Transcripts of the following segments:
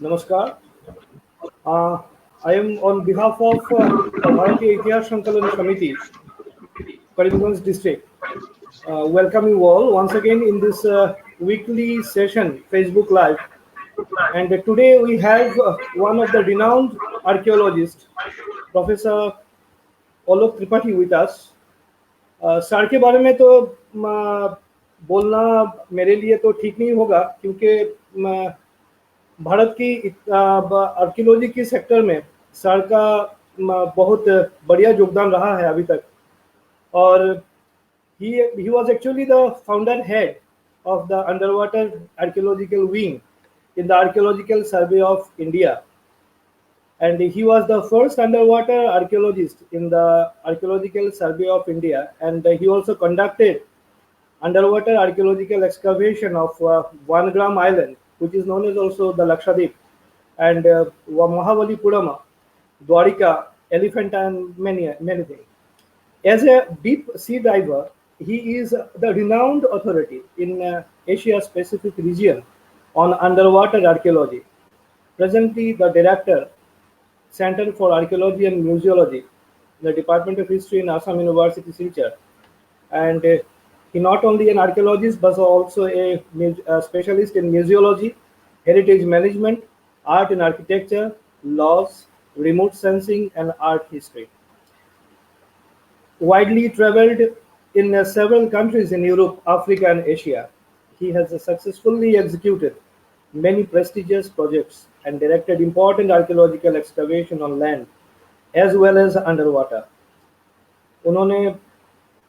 Namaskar. I am on behalf of Bharatiya Itihas Sankalan Samiti, Karimganj district. Welcome you all once again in this weekly session, Facebook Live. And today we have one of the renowned archaeologists, Professor Alok Tripathi with us. Sir के बारे में तो बोलना मेरे लिए तो ठीक नहीं होगा क्योंकि भारत की आर्कियोलॉजी की सेक्टर में सर का बहुत बढ़िया योगदान रहा है अभी तक और he was actually the founder head of the underwater archaeological wing in the Archaeological Survey of India, and he was the first underwater archaeologist in the Archaeological Survey of India, and he also conducted underwater archaeological excavation of One Gram Island, which is known as also the Lakshadweep, and Mahabalipuram, Dwarika, Elephant, and many things. As a deep sea diver, he is the renowned authority in Asia Pacific region on underwater archaeology. Presently, the director, Center for Archaeology and Museology, the Department of History in Assam University, Silchar, and he not only an archaeologist but also a specialist in museology, heritage management, art and architecture, laws, remote sensing, and art history. Widely traveled in several countries in Europe, Africa, and Asia, he has successfully executed many prestigious projects and directed important archaeological excavation on land as well as underwater. उन्होंने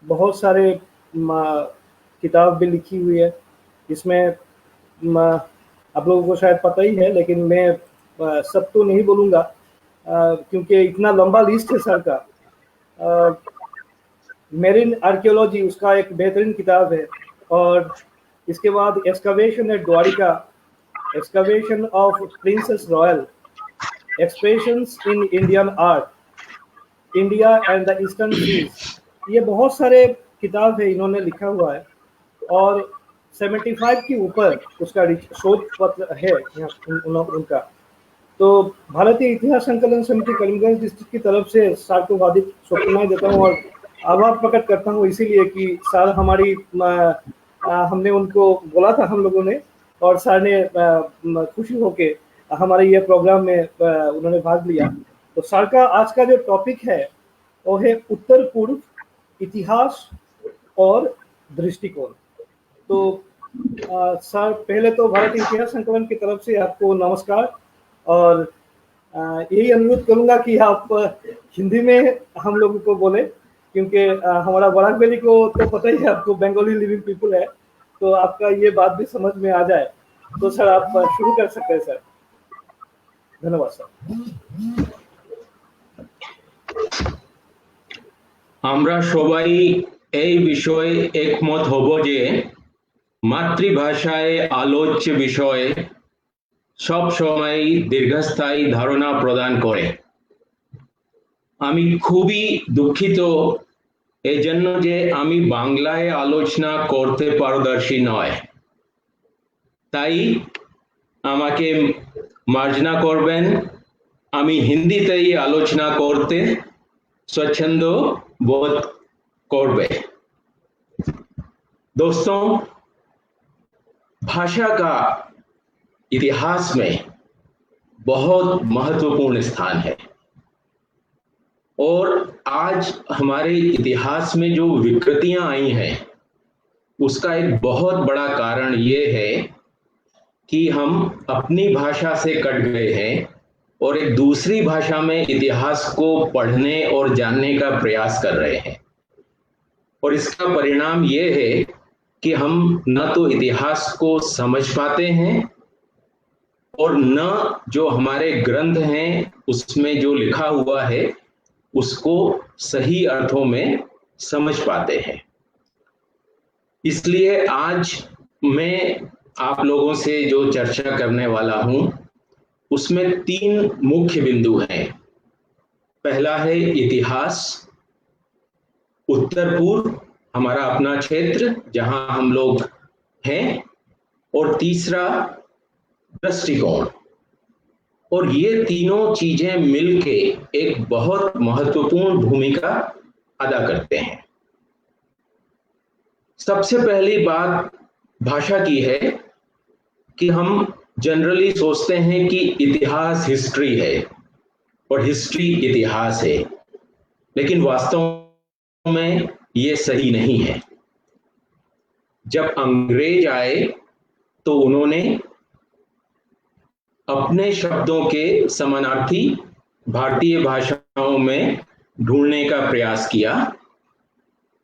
बहुत सारे किताब भी लिखी हुई है, इसमें आप लोगों को शायद पता ही है, लेकिन मैं सब तो नहीं बोलूँगा क्योंकि इतना लंबा लिस्ट है सर का. मेरिन आर्कियोलॉजी उसका एक बेहतरीन किताब है, और इसके बाद excavation at Dwarka, excavation of princes royal, expressions in Indian art, India and the eastern seas, ये बहुत सारे किताब है इन्होंने लिखा हुआ है, और 75 के ऊपर उसका शोध पत्र है उनका. तो भारतीय इतिहास संकलन समिति करीमगंज डिस्ट्रिक्ट की तरफ से सर को हार्दिक शुभकामनाएं देता हूँ और आभार प्रकट करता हूँ, इसीलिए कि सर हमारी हमने उनको बोला था हम लोगों ने, और सर ने खुशी होके हमारे ये प्रोग्राम में उन्होंने भाग लिया. तो सर का आज का जो टॉपिक है वो है उत्तर पूर्व इतिहास और दृष्टिकोण. तो सर पहले तो भारतीय इतिहास संकलन की तरफ से आपको नमस्कार, और यही अनुरोध करूंगा कि आप हिंदी में हम लोगों को बोले, क्योंकि हमारा बराक वैली को तो पता ही है आपको, बंगाली लिविंग पीपल है, तो आपका ये बात भी समझ में आ जाए. तो सर आप शुरू कर सकते हैं सर. धन्यवाद सर. আমরা সবাই এই বিষয়ে একমত হব যে মাতৃভাষায় আলোচ্য বিষয় সব সময় দীর্ঘস্থায়ী ধারণা প্রদান করে. আমি খুবই দুঃখিত এজন্য যে আমি বাংলায় আলোচনা করতে পারদর্শী নয়, তাই আমাকে মার্জনা করবেন. আমি হিন্দিতেই আলোচনা করতে स्वच्छंद बोध करबे. दोस्तों, भाषा का इतिहास में बहुत महत्वपूर्ण स्थान है, और आज हमारे इतिहास में जो विकृतियां आई हैं उसका एक बहुत बड़ा कारण ये है कि हम अपनी भाषा से कट गए हैं और एक दूसरी भाषा में इतिहास को पढ़ने और जानने का प्रयास कर रहे हैं. और इसका परिणाम ये है कि हम न तो इतिहास को समझ पाते हैं और न जो हमारे ग्रंथ हैं उसमें जो लिखा हुआ है उसको सही अर्थों में समझ पाते हैं. इसलिए आज मैं आप लोगों से जो चर्चा करने वाला हूं उसमें 3 मुख्य बिंदु हैं. पहला है इतिहास, उत्तर पूर्व हमारा अपना क्षेत्र जहां हम लोग हैं, और तीसरा दृष्टिकोण और ये तीनों चीजें मिलके एक बहुत महत्वपूर्ण भूमिका अदा करते हैं। सबसे पहली बात भाषा की है कि हम जनरली सोचते हैं कि इतिहास हिस्ट्री है और हिस्ट्री इतिहास है, लेकिन वास्तव में ये सही नहीं है। जब अंग्रेज आए तो उन्होंने अपने शब्दों के समानार्थी भारतीय भाषाओं में ढूंढने का प्रयास किया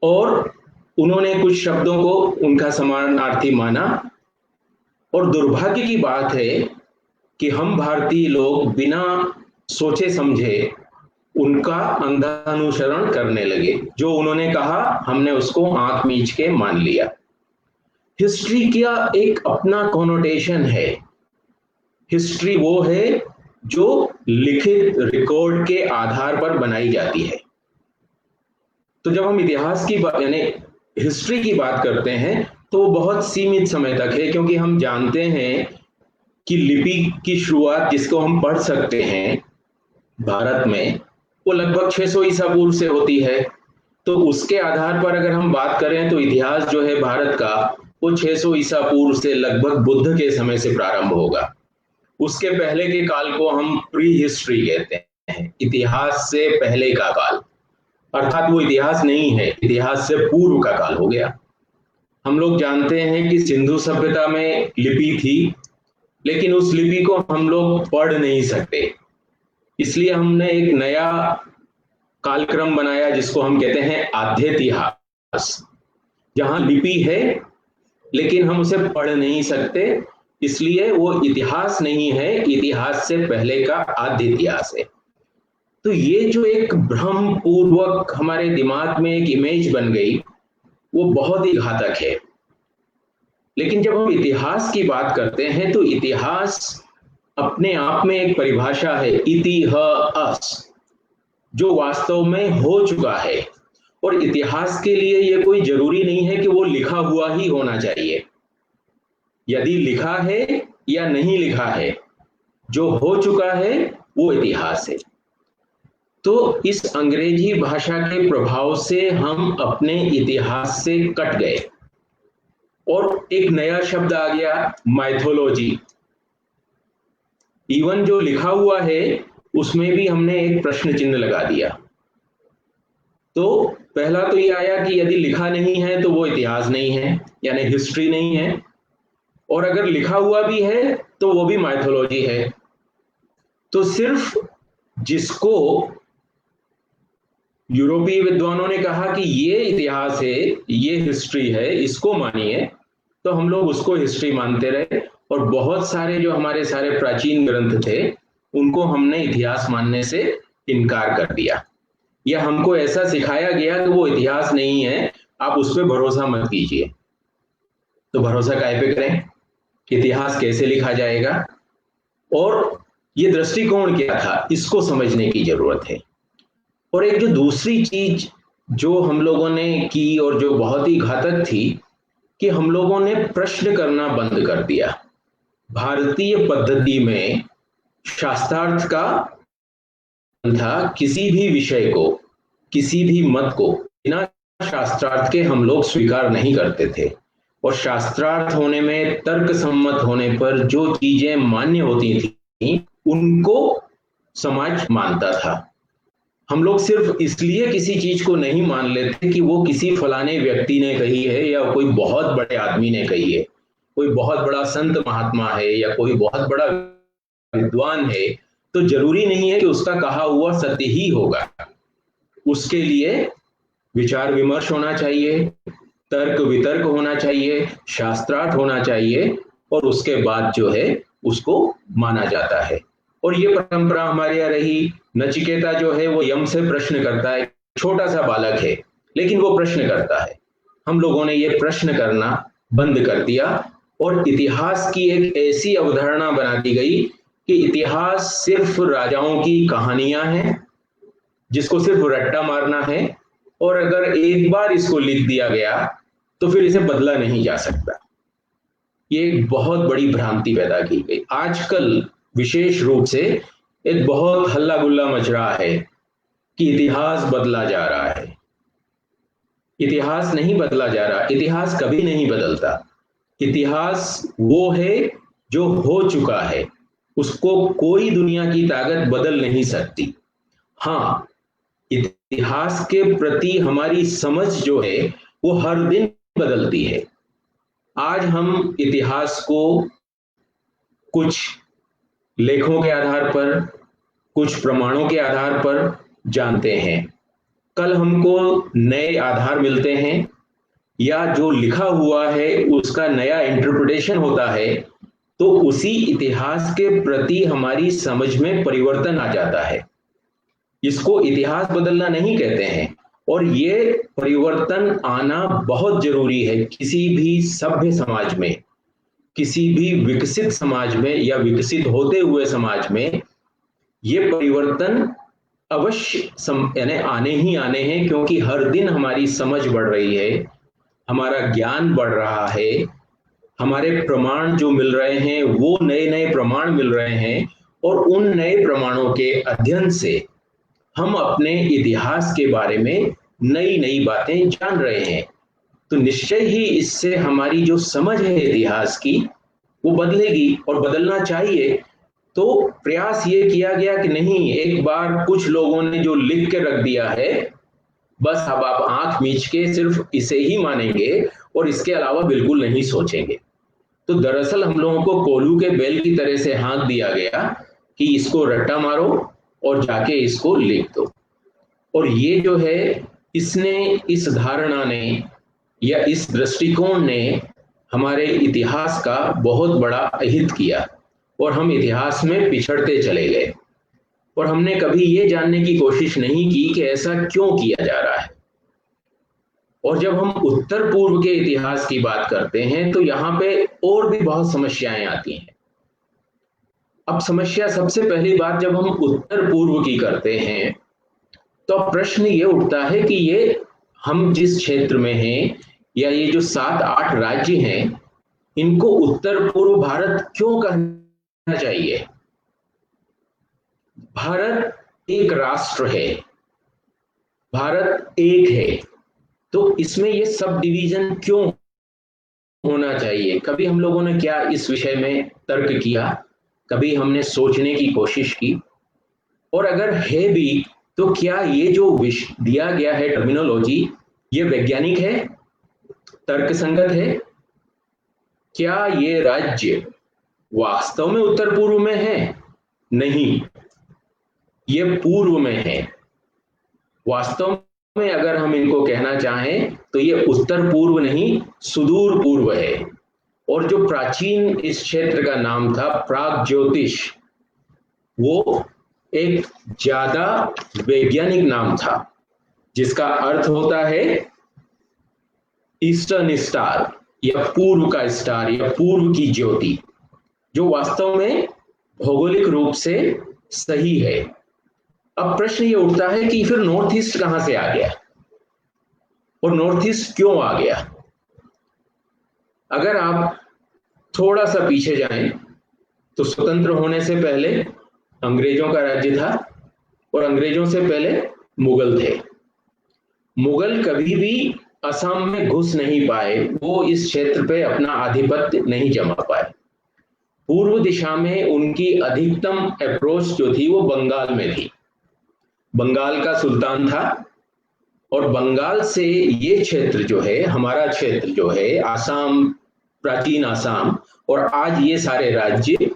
और उन्होंने कुछ शब्दों को उनका समानार्थी माना। और दुर्भाग्य की बात है कि हम भारतीय लोग बिना सोचे समझे उनका अंधानुसरण करने लगे। जो उन्होंने कहा हमने उसको आंख मीच के मान लिया। हिस्ट्री का एक अपना कॉनोटेशन है। हिस्ट्री वो है जो लिखित रिकॉर्ड के आधार पर बनाई जाती है। तो जब हम इतिहास की बात यानी हिस्ट्री की बात करते हैं तो वो बहुत सीमित समय तक है, क्योंकि हम जानते हैं कि लिपि की शुरुआत जिसको हम पढ़ सकते हैं भारत में वो लगभग 600 ईसा पूर्व से होती है। तो उसके आधार पर अगर हम बात करें तो इतिहास जो है भारत का वो 600 ईसा पूर्व से लगभग बुद्ध के समय से प्रारंभ होगा। उसके पहले के काल को हम प्री हिस्ट्री कहते हैं, इतिहास से पहले का काल, अर्थात वो इतिहास नहीं है, इतिहास से पूर्व का काल हो गया। हम लोग जानते हैं कि सिंधु सभ्यता में लिपि थी, लेकिन उस लिपि को हम लोग पढ़ नहीं सकते, इसलिए हमने एक नया कालक्रम बनाया जिसको हम कहते हैं आद्य इतिहास, जहां लिपि है लेकिन हम उसे पढ़ नहीं सकते, इसलिए वो इतिहास नहीं है, इतिहास से पहले का आद्य इतिहास है। तो ये जो एक भ्रम पूर्वक हमारे दिमाग में एक इमेज बन गई वो बहुत ही घातक है। लेकिन जब हम इतिहास की बात करते हैं तो इतिहास अपने आप में एक परिभाषा है, इतिहास, जो वास्तव में हो चुका है। और इतिहास के लिए ये कोई जरूरी नहीं है कि वो लिखा हुआ ही होना चाहिए। यदि लिखा है या नहीं लिखा है, जो हो चुका है वो इतिहास है। तो इस अंग्रेजी भाषा के प्रभाव से हम अपने इतिहास से कट गए और एक नया शब्द आ गया, माइथोलॉजी। इवन जो लिखा हुआ है उसमें भी हमने एक प्रश्न चिन्ह लगा दिया। तो पहला तो ये आया कि यदि लिखा नहीं है तो वो इतिहास नहीं है, यानी हिस्ट्री नहीं है, और अगर लिखा हुआ भी है तो वो भी माइथोलॉजी है। तो सिर्फ जिसको यूरोपीय विद्वानों ने कहा कि ये इतिहास है, ये हिस्ट्री है, इसको मानिए, तो हम लोग उसको हिस्ट्री मानते रहे। और बहुत सारे जो हमारे सारे प्राचीन ग्रंथ थे उनको हमने इतिहास मानने से इनकार कर दिया, या हमको ऐसा सिखाया गया कि वो इतिहास नहीं है, आप उस पर भरोसा मत कीजिए। तो भरोसा काहे पे करें? इतिहास कैसे लिखा जाएगा? और ये दृष्टिकोण क्या था, इसको समझने की जरूरत है। और एक जो दूसरी चीज जो हम लोगों ने की और जो बहुत ही घातक थी कि हम लोगों ने प्रश्न करना बंद कर दिया। भारतीय पद्धति में शास्त्रार्थ का था, किसी भी विषय को, किसी भी मत को बिना शास्त्रार्थ के हम लोग स्वीकार नहीं करते थे। और शास्त्रार्थ होने में, तर्क सम्मत होने पर जो चीजें मान्य होती थी उनको समाज मानता था। हम लोग सिर्फ इसलिए किसी चीज को नहीं मान लेते कि वो किसी फलाने व्यक्ति ने कही है या कोई बहुत बड़े आदमी ने कही है, कोई बहुत बड़ा संत महात्मा है या कोई बहुत बड़ा विद्वान है, तो जरूरी नहीं है कि उसका कहा हुआ सत्य ही होगा। उसके लिए विचार विमर्श होना चाहिए, तर्क वितर्क होना चाहिए, शास्त्रार्थ होना चाहिए, और उसके बाद जो है उसको माना जाता है। और ये परंपरा हमारे यहाँ रही। नचिकेता जो है वो यम से प्रश्न करता है, छोटा सा बालक है लेकिन वो प्रश्न करता है। हम लोगों ने ये प्रश्न करना बंद कर दिया और इतिहास की एक ऐसी अवधारणा बना दी गई कि इतिहास सिर्फ राजाओं की कहानियां हैं जिसको सिर्फ रट्टा मारना है, और अगर एक बार इसको लिख दिया गया तो फिर इसे बदला नहीं जा सकता। ये एक बहुत बड़ी भ्रांति पैदा की गई। आजकल विशेष रूप से एक बहुत हल्ला गुल्ला मच रहा है कि इतिहास बदला जा रहा है। इतिहास नहीं बदला जा रहा, इतिहास कभी नहीं बदलता। इतिहास वो है जो हो चुका है, उसको कोई दुनिया की ताकत बदल नहीं सकती। हाँ, इतिहास के प्रति हमारी समझ जो है वो हर दिन बदलती है। आज हम इतिहास को कुछ लेखों के आधार पर, कुछ प्रमाणों के आधार पर जानते हैं। कल हमको नए आधार मिलते हैं या जो लिखा हुआ है उसका नया इंटरप्रिटेशन होता है, तो उसी इतिहास के प्रति हमारी समझ में परिवर्तन आ जाता है। इसको इतिहास बदलना नहीं कहते हैं, और ये परिवर्तन आना बहुत जरूरी है किसी भी सभ्य समाज में, किसी भी विकसित समाज में या विकसित होते हुए समाज में। ये परिवर्तन अवश्य यानी आने ही आने हैं, क्योंकि हर दिन हमारी समझ बढ़ रही है, हमारा ज्ञान बढ़ रहा है, हमारे प्रमाण जो मिल रहे हैं वो नए नए प्रमाण मिल रहे हैं, और उन नए प्रमाणों के अध्ययन से हम अपने इतिहास के बारे में नई नई बातें जान रहे हैं। तो निश्चय ही इससे हमारी जो समझ है इतिहास की वो बदलेगी, और बदलना चाहिए। तो प्रयास ये किया गया कि नहीं, एक बार कुछ लोगों ने जो लिख के रख दिया है, बस अब आप आंख मीच के सिर्फ इसे ही मानेंगे और इसके अलावा बिल्कुल नहीं सोचेंगे। तो दरअसल हम लोगों को कोल्हू के बैल की तरह से हाँक दिया गया कि इसको रट्टा मारो और जाके इसको लिख दो। और ये जो है, इस धारणा ने या इस दृष्टिकोण ने हमारे इतिहास का बहुत बड़ा अहित किया, और हम इतिहास में पिछड़ते चले गए, और हमने कभी ये जानने की कोशिश नहीं की कि ऐसा क्यों किया जा रहा है। और जब हम उत्तर पूर्व के इतिहास की बात करते हैं तो यहाँ पे और भी बहुत समस्याएं आती हैं। अब समस्या, सबसे पहली बात, जब हम उत्तर पूर्व की करते हैं तो प्रश्न ये उठता है कि ये हम जिस क्षेत्र में हैं, या ये जो 7-8 राज्य हैं, इनको उत्तर पूर्व भारत क्यों कहना चाहिए? भारत एक राष्ट्र है, भारत एक है, तो इसमें ये सब डिवीजन क्यों होना चाहिए? कभी हम लोगों ने क्या इस विषय में तर्क किया? कभी हमने सोचने की कोशिश की? और अगर है भी तो क्या ये जो दिया गया है टर्मिनोलॉजी, ये वैज्ञानिक है, तर्कसंगत है? क्या ये राज्य वास्तव में उत्तर पूर्व में है? नहीं, ये पूर्व में है। वास्तव में अगर हम इनको कहना चाहें तो ये उत्तर पूर्व नहीं, सुदूर पूर्व है। और जो प्राचीन इस क्षेत्र का नाम था प्राग्ज्योतिष, वो एक ज्यादा वैज्ञानिक नाम था, जिसका अर्थ होता है ईस्टर्न स्टार, या पूर्व का स्टार, या पूर्व की ज्योति, जो वास्तव में भौगोलिक रूप से सही है। अब प्रश्न ये उठता है कि फिर नॉर्थ ईस्ट कहां से आ गया, और नॉर्थ ईस्ट क्यों आ गया? अगर आप थोड़ा सा पीछे जाएं तो स्वतंत्र होने से पहले अंग्रेजों का राज्य था, और अंग्रेजों से पहले मुगल थे। मुगल कभी भी असम में घुस नहीं पाए, वो इस क्षेत्र पे अपना आधिपत्य नहीं जमा पाए। पूर्व दिशा में उनकी अधिकतम अप्रोच जो थी वो बंगाल में थी। बंगाल का सुल्तान था, और बंगाल से ये क्षेत्र जो है, हमारा क्षेत्र जो है आसाम, प्राचीन आसाम, और आज ये सारे राज्य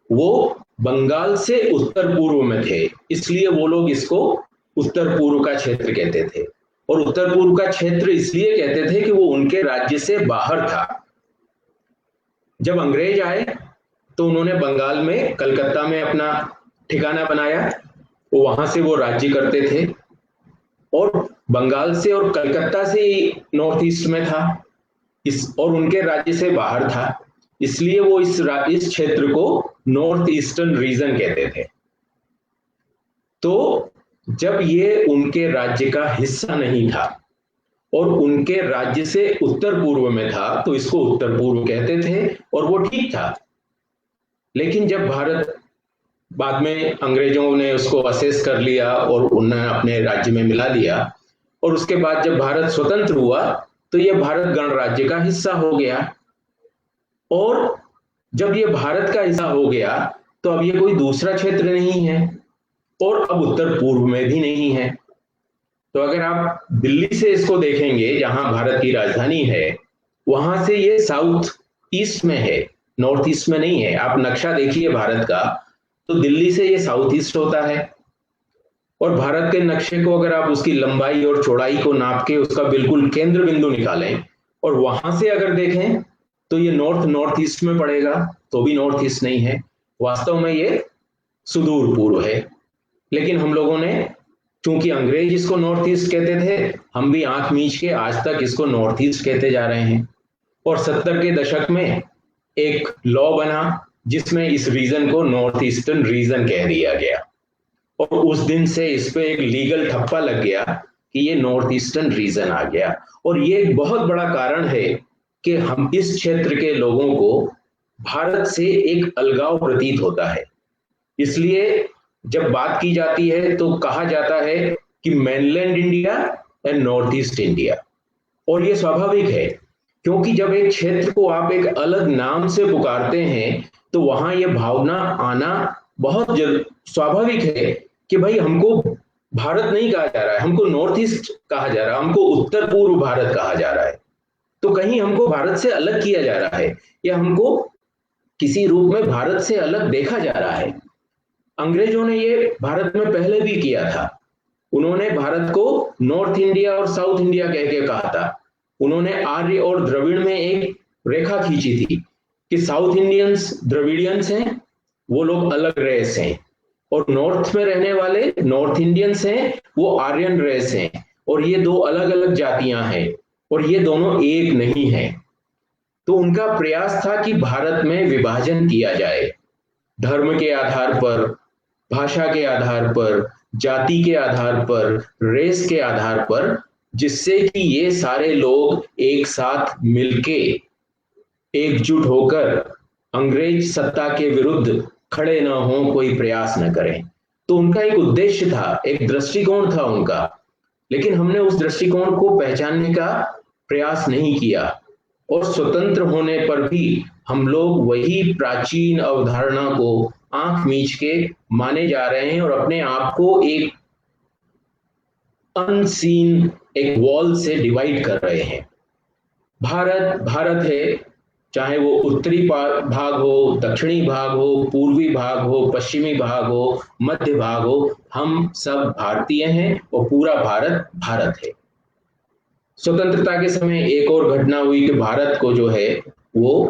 वो बंगाल से उत्तर पूर्व में थे, इसलिए वो लोग इसको उत्तर पूर्व का क्षेत्र कहते थे। और उत्तर पूर्व का क्षेत्र इसलिए कहते थे कि वो उनके राज्य से बाहर था। जब अंग्रेज आए तो उन्होंने बंगाल में, कलकत्ता में अपना ठिकाना बनाया, तो वहां से वो राज्य करते थे, और बंगाल से और कलकत्ता से नॉर्थ ईस्ट में था, और उनके राज्य से बाहर था, इसलिए वो इस क्षेत्र को नॉर्थ ईस्टर्न रीजन कहते थे। तो जब ये उनके राज्य का हिस्सा नहीं था और उनके राज्य से उत्तर पूर्व में था, तो इसको उत्तर पूर्व कहते थे, और वो ठीक था। लेकिन जब भारत बाद में अंग्रेजों ने उसको असेस कर लिया और उन्हें अपने राज्य में मिला दिया। और उसके बाद जब भारत स्वतंत्र हुआ तो यह भारत गणराज्य का हिस्सा हो गया। और जब ये भारत का हिस्सा हो गया तो अब ये कोई दूसरा क्षेत्र नहीं है और अब उत्तर पूर्व में भी नहीं है। तो अगर आप दिल्ली से इसको देखेंगे, जहां भारत की राजधानी है, वहां से ये साउथ ईस्ट में है, नॉर्थ ईस्ट में नहीं है। आप नक्शा देखिए भारत का, तो दिल्ली से ये साउथ ईस्ट होता है। और भारत के नक्शे को अगर आप उसकी लंबाई और चौड़ाई को नाप के उसका बिल्कुल केंद्र बिंदु निकालें और वहां से अगर देखें तो ये नॉर्थ ईस्ट में पड़ेगा, तो भी नॉर्थ ईस्ट नहीं है, वास्तव में ये सुदूर पूर्व है। लेकिन हम लोगों ने, क्योंकि अंग्रेज इसको नॉर्थ ईस्ट कहते थे, हम भी आंख मीच के आज तक इसको नॉर्थ ईस्ट कहते जा रहे हैं। और 70 के दशक में एक लॉ बना जिसमें इस रीजन को नॉर्थ ईस्टर्न रीजन कह दिया गया, और उस दिन से इस पे एक लीगल ठप्पा लग गया कि ये नॉर्थ ईस्टर्न रीजन आ गया। और ये एक बहुत बड़ा कारण है कि हम इस क्षेत्र के लोगों को भारत से एक अलगाव प्रतीत होता है। इसलिए जब बात की जाती है तो कहा जाता है कि mainland India and north east India. और ये स्वाभाविक है, क्योंकि जब एक क्षेत्र को आप एक अलग नाम से पुकारते हैं तो वहां ये भावना आना बहुत स्वाभाविक है कि भाई हमको भारत नहीं कहा जा रहा है, हमको नॉर्थ ईस्ट कहा जा रहा है, हमको उत्तर पूर्व भारत कहा जा रहा है। तो कहीं हमको भारत से अलग किया जा रहा है या हमको किसी रूप में भारत से अलग देखा जा रहा है। अंग्रेजों ने ये भारत में पहले भी किया था। उन्होंने भारत को नॉर्थ इंडिया और साउथ इंडिया कह के कहा था। उन्होंने आर्य और द्रविड़ में एक रेखा खींची थी कि साउथ इंडियंस द्रविडियंस हैं, वो लोग अलग रेस हैं, और नॉर्थ में रहने वाले नॉर्थ इंडियंस हैं, वो आर्यन रेस हैं, और ये दो अलग अलग जातियां हैं और ये दोनों एक नहीं है। तो उनका प्रयास था कि भारत में विभाजन किया जाए, धर्म के आधार पर, भाषा के आधार पर, जाति के आधार पर, रेस के आधार पर, जिससे कि ये सारे लोग एक साथ मिलके एकजुट होकर अंग्रेज सत्ता के विरुद्ध खड़े न हों, कोई प्रयास न करें। तो उनका एक उद्देश्य था, एक दृष्टिकोण था उनका, लेकिन हमने उस दृष्टिकोण को पहचानने का प्रयास नहीं किया। और स्वतंत्र होने पर भी हम लोग वही प्राचीन अवधारणा को आंख मीच के माने जा रहे हैं और अपने आप को एक अनसीन एक वॉल से डिवाइड कर रहे हैं। भारत भारत है, चाहे वो उत्तरी भाग हो, दक्षिणी भाग हो, पूर्वी भाग हो, पश्चिमी भाग हो, मध्य भाग हो, हम सब भारतीय हैं और पूरा भारत भारत है। स्वतंत्रता के समय एक और घटना हुई कि भारत को जो है वो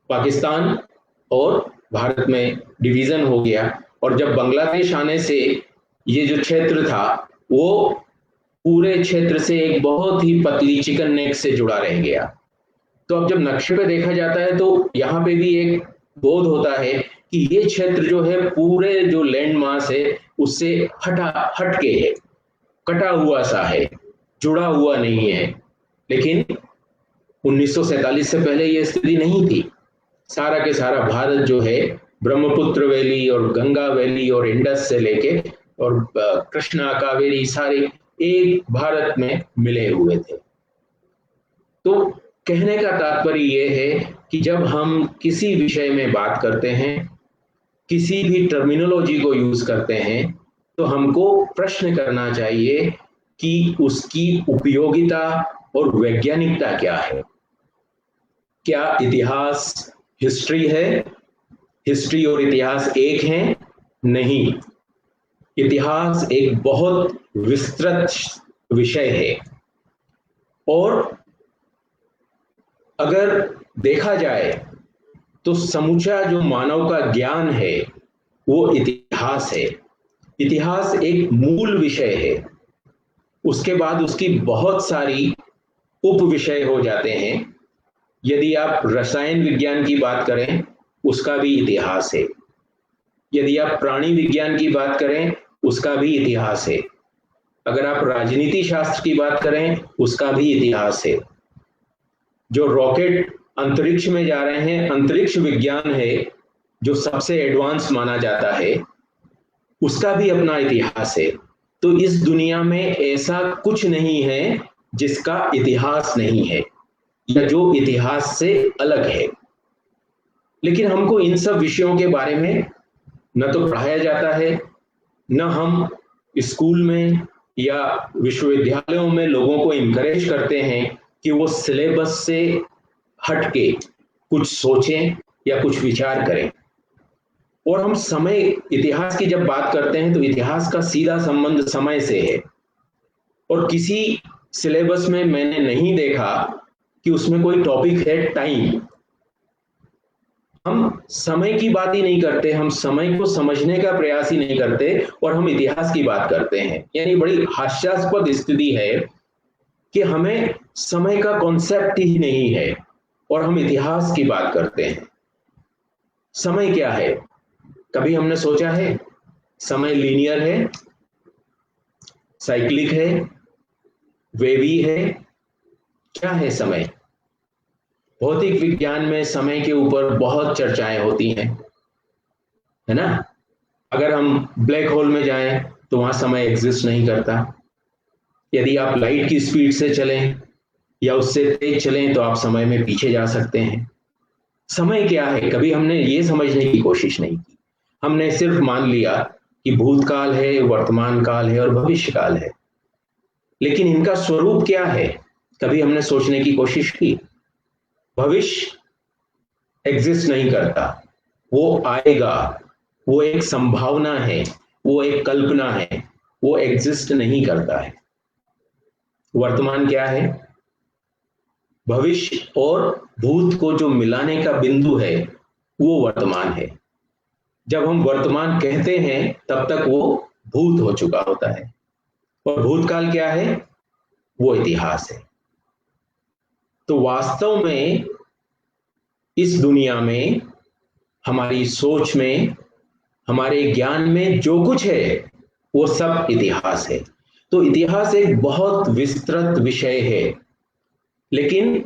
पाकिस्तान और भारत में डिवीजन हो गया, और जब बांग्लादेश आने से ये जो क्षेत्र था वो पूरे क्षेत्र से एक बहुत ही पतली चिकन नेक से जुड़ा रह गया। तो अब जब नक्शे पे देखा जाता है तो यहाँ पे भी एक बोध होता है कि ये क्षेत्र जो है पूरे जो लैंड मास है उससे हट के है, कटा हुआ सा है, जुड़ा हुआ नहीं है। लेकिन 1947 से पहले ये स्थिति नहीं थी। सारा के सारा भारत जो है ब्रह्मपुत्र वैली और गंगा वैली और इंडस से लेके और कृष्णा कावेरी सारे एक भारत में मिले हुए थे। तो कहने का तात्पर्य ये है कि जब हम किसी विषय में बात करते हैं, किसी भी टर्मिनोलॉजी को यूज करते हैं, तो हमको प्रश्न करना चाहिए कि उसकी उपयोगिता और वैज्ञानिकता क्या है। क्या इतिहास हिस्ट्री है? हिस्ट्री और इतिहास एक हैं? नहीं, इतिहास एक बहुत विस्तृत विषय है। और अगर देखा जाए तो समूचा जो मानव का ज्ञान है वो इतिहास है। इतिहास एक मूल विषय है, उसके बाद उसकी बहुत सारी उप विषय हो जाते हैं। यदि आप रसायन विज्ञान की बात करें उसका भी इतिहास है, यदि आप प्राणी विज्ञान की बात करें उसका भी इतिहास है, अगर आप राजनीति शास्त्र की बात करें उसका भी इतिहास है। जो रॉकेट अंतरिक्ष में जा रहे हैं, अंतरिक्ष विज्ञान है, जो सबसे एडवांस माना जाता है, उसका भी अपना इतिहास है। तो इस दुनिया में ऐसा कुछ नहीं है जिसका इतिहास नहीं है या जो इतिहास से अलग है। लेकिन हमको इन सब विषयों के बारे में न तो पढ़ाया जाता है, न हम स्कूल में या विश्वविद्यालयों में लोगों को इनकरेज करते हैं कि वो सिलेबस से हट के कुछ सोचें या कुछ विचार करें। और हम समय, इतिहास की जब बात करते हैं तो इतिहास का सीधा संबंध समय से है। और किसी सिलेबस में मैंने नहीं देखा कि उसमें कोई टॉपिक है टाइम। हम समय की बात ही नहीं करते, हम समय को समझने का प्रयास ही नहीं करते और हम इतिहास की बात करते हैं। यानी बड़ी हास्यास्पद स्थिति है कि हमें समय का कॉन्सेप्ट ही नहीं है और हम इतिहास की बात करते हैं। समय क्या है? कभी हमने सोचा है? समय लीनियर है, साइक्लिक है, वेवी है? क्या है समय? भौतिक विज्ञान में समय के ऊपर बहुत चर्चाएं होती हैं, है ना? अगर हम ब्लैक होल में जाएं तो वहां समय एग्जिस्ट नहीं करता। यदि आप लाइट की स्पीड से चलें या उससे तेज चलें तो आप समय में पीछे जा सकते हैं। समय क्या है? कभी हमने ये समझने की कोशिश नहीं की। हमने सिर्फ मान लिया कि भूतकाल है, वर्तमान काल है और भविष्य काल है। लेकिन इनका स्वरूप क्या है? कभी हमने सोचने की कोशिश की? भविष्य एग्जिस्ट नहीं करता, वो आएगा, वो एक संभावना है, वो एक कल्पना है, वो एग्जिस्ट नहीं करता है। वर्तमान क्या है? भविष्य और भूत को जो मिलाने का बिंदु है वो वर्तमान है। जब हम वर्तमान कहते हैं तब तक वो भूत हो चुका होता है। और भूतकाल क्या है? वो इतिहास है। तो वास्तव में इस दुनिया में, हमारी सोच में, हमारे ज्ञान में जो कुछ है वो सब इतिहास है। तो इतिहास एक बहुत विस्तृत विषय है, लेकिन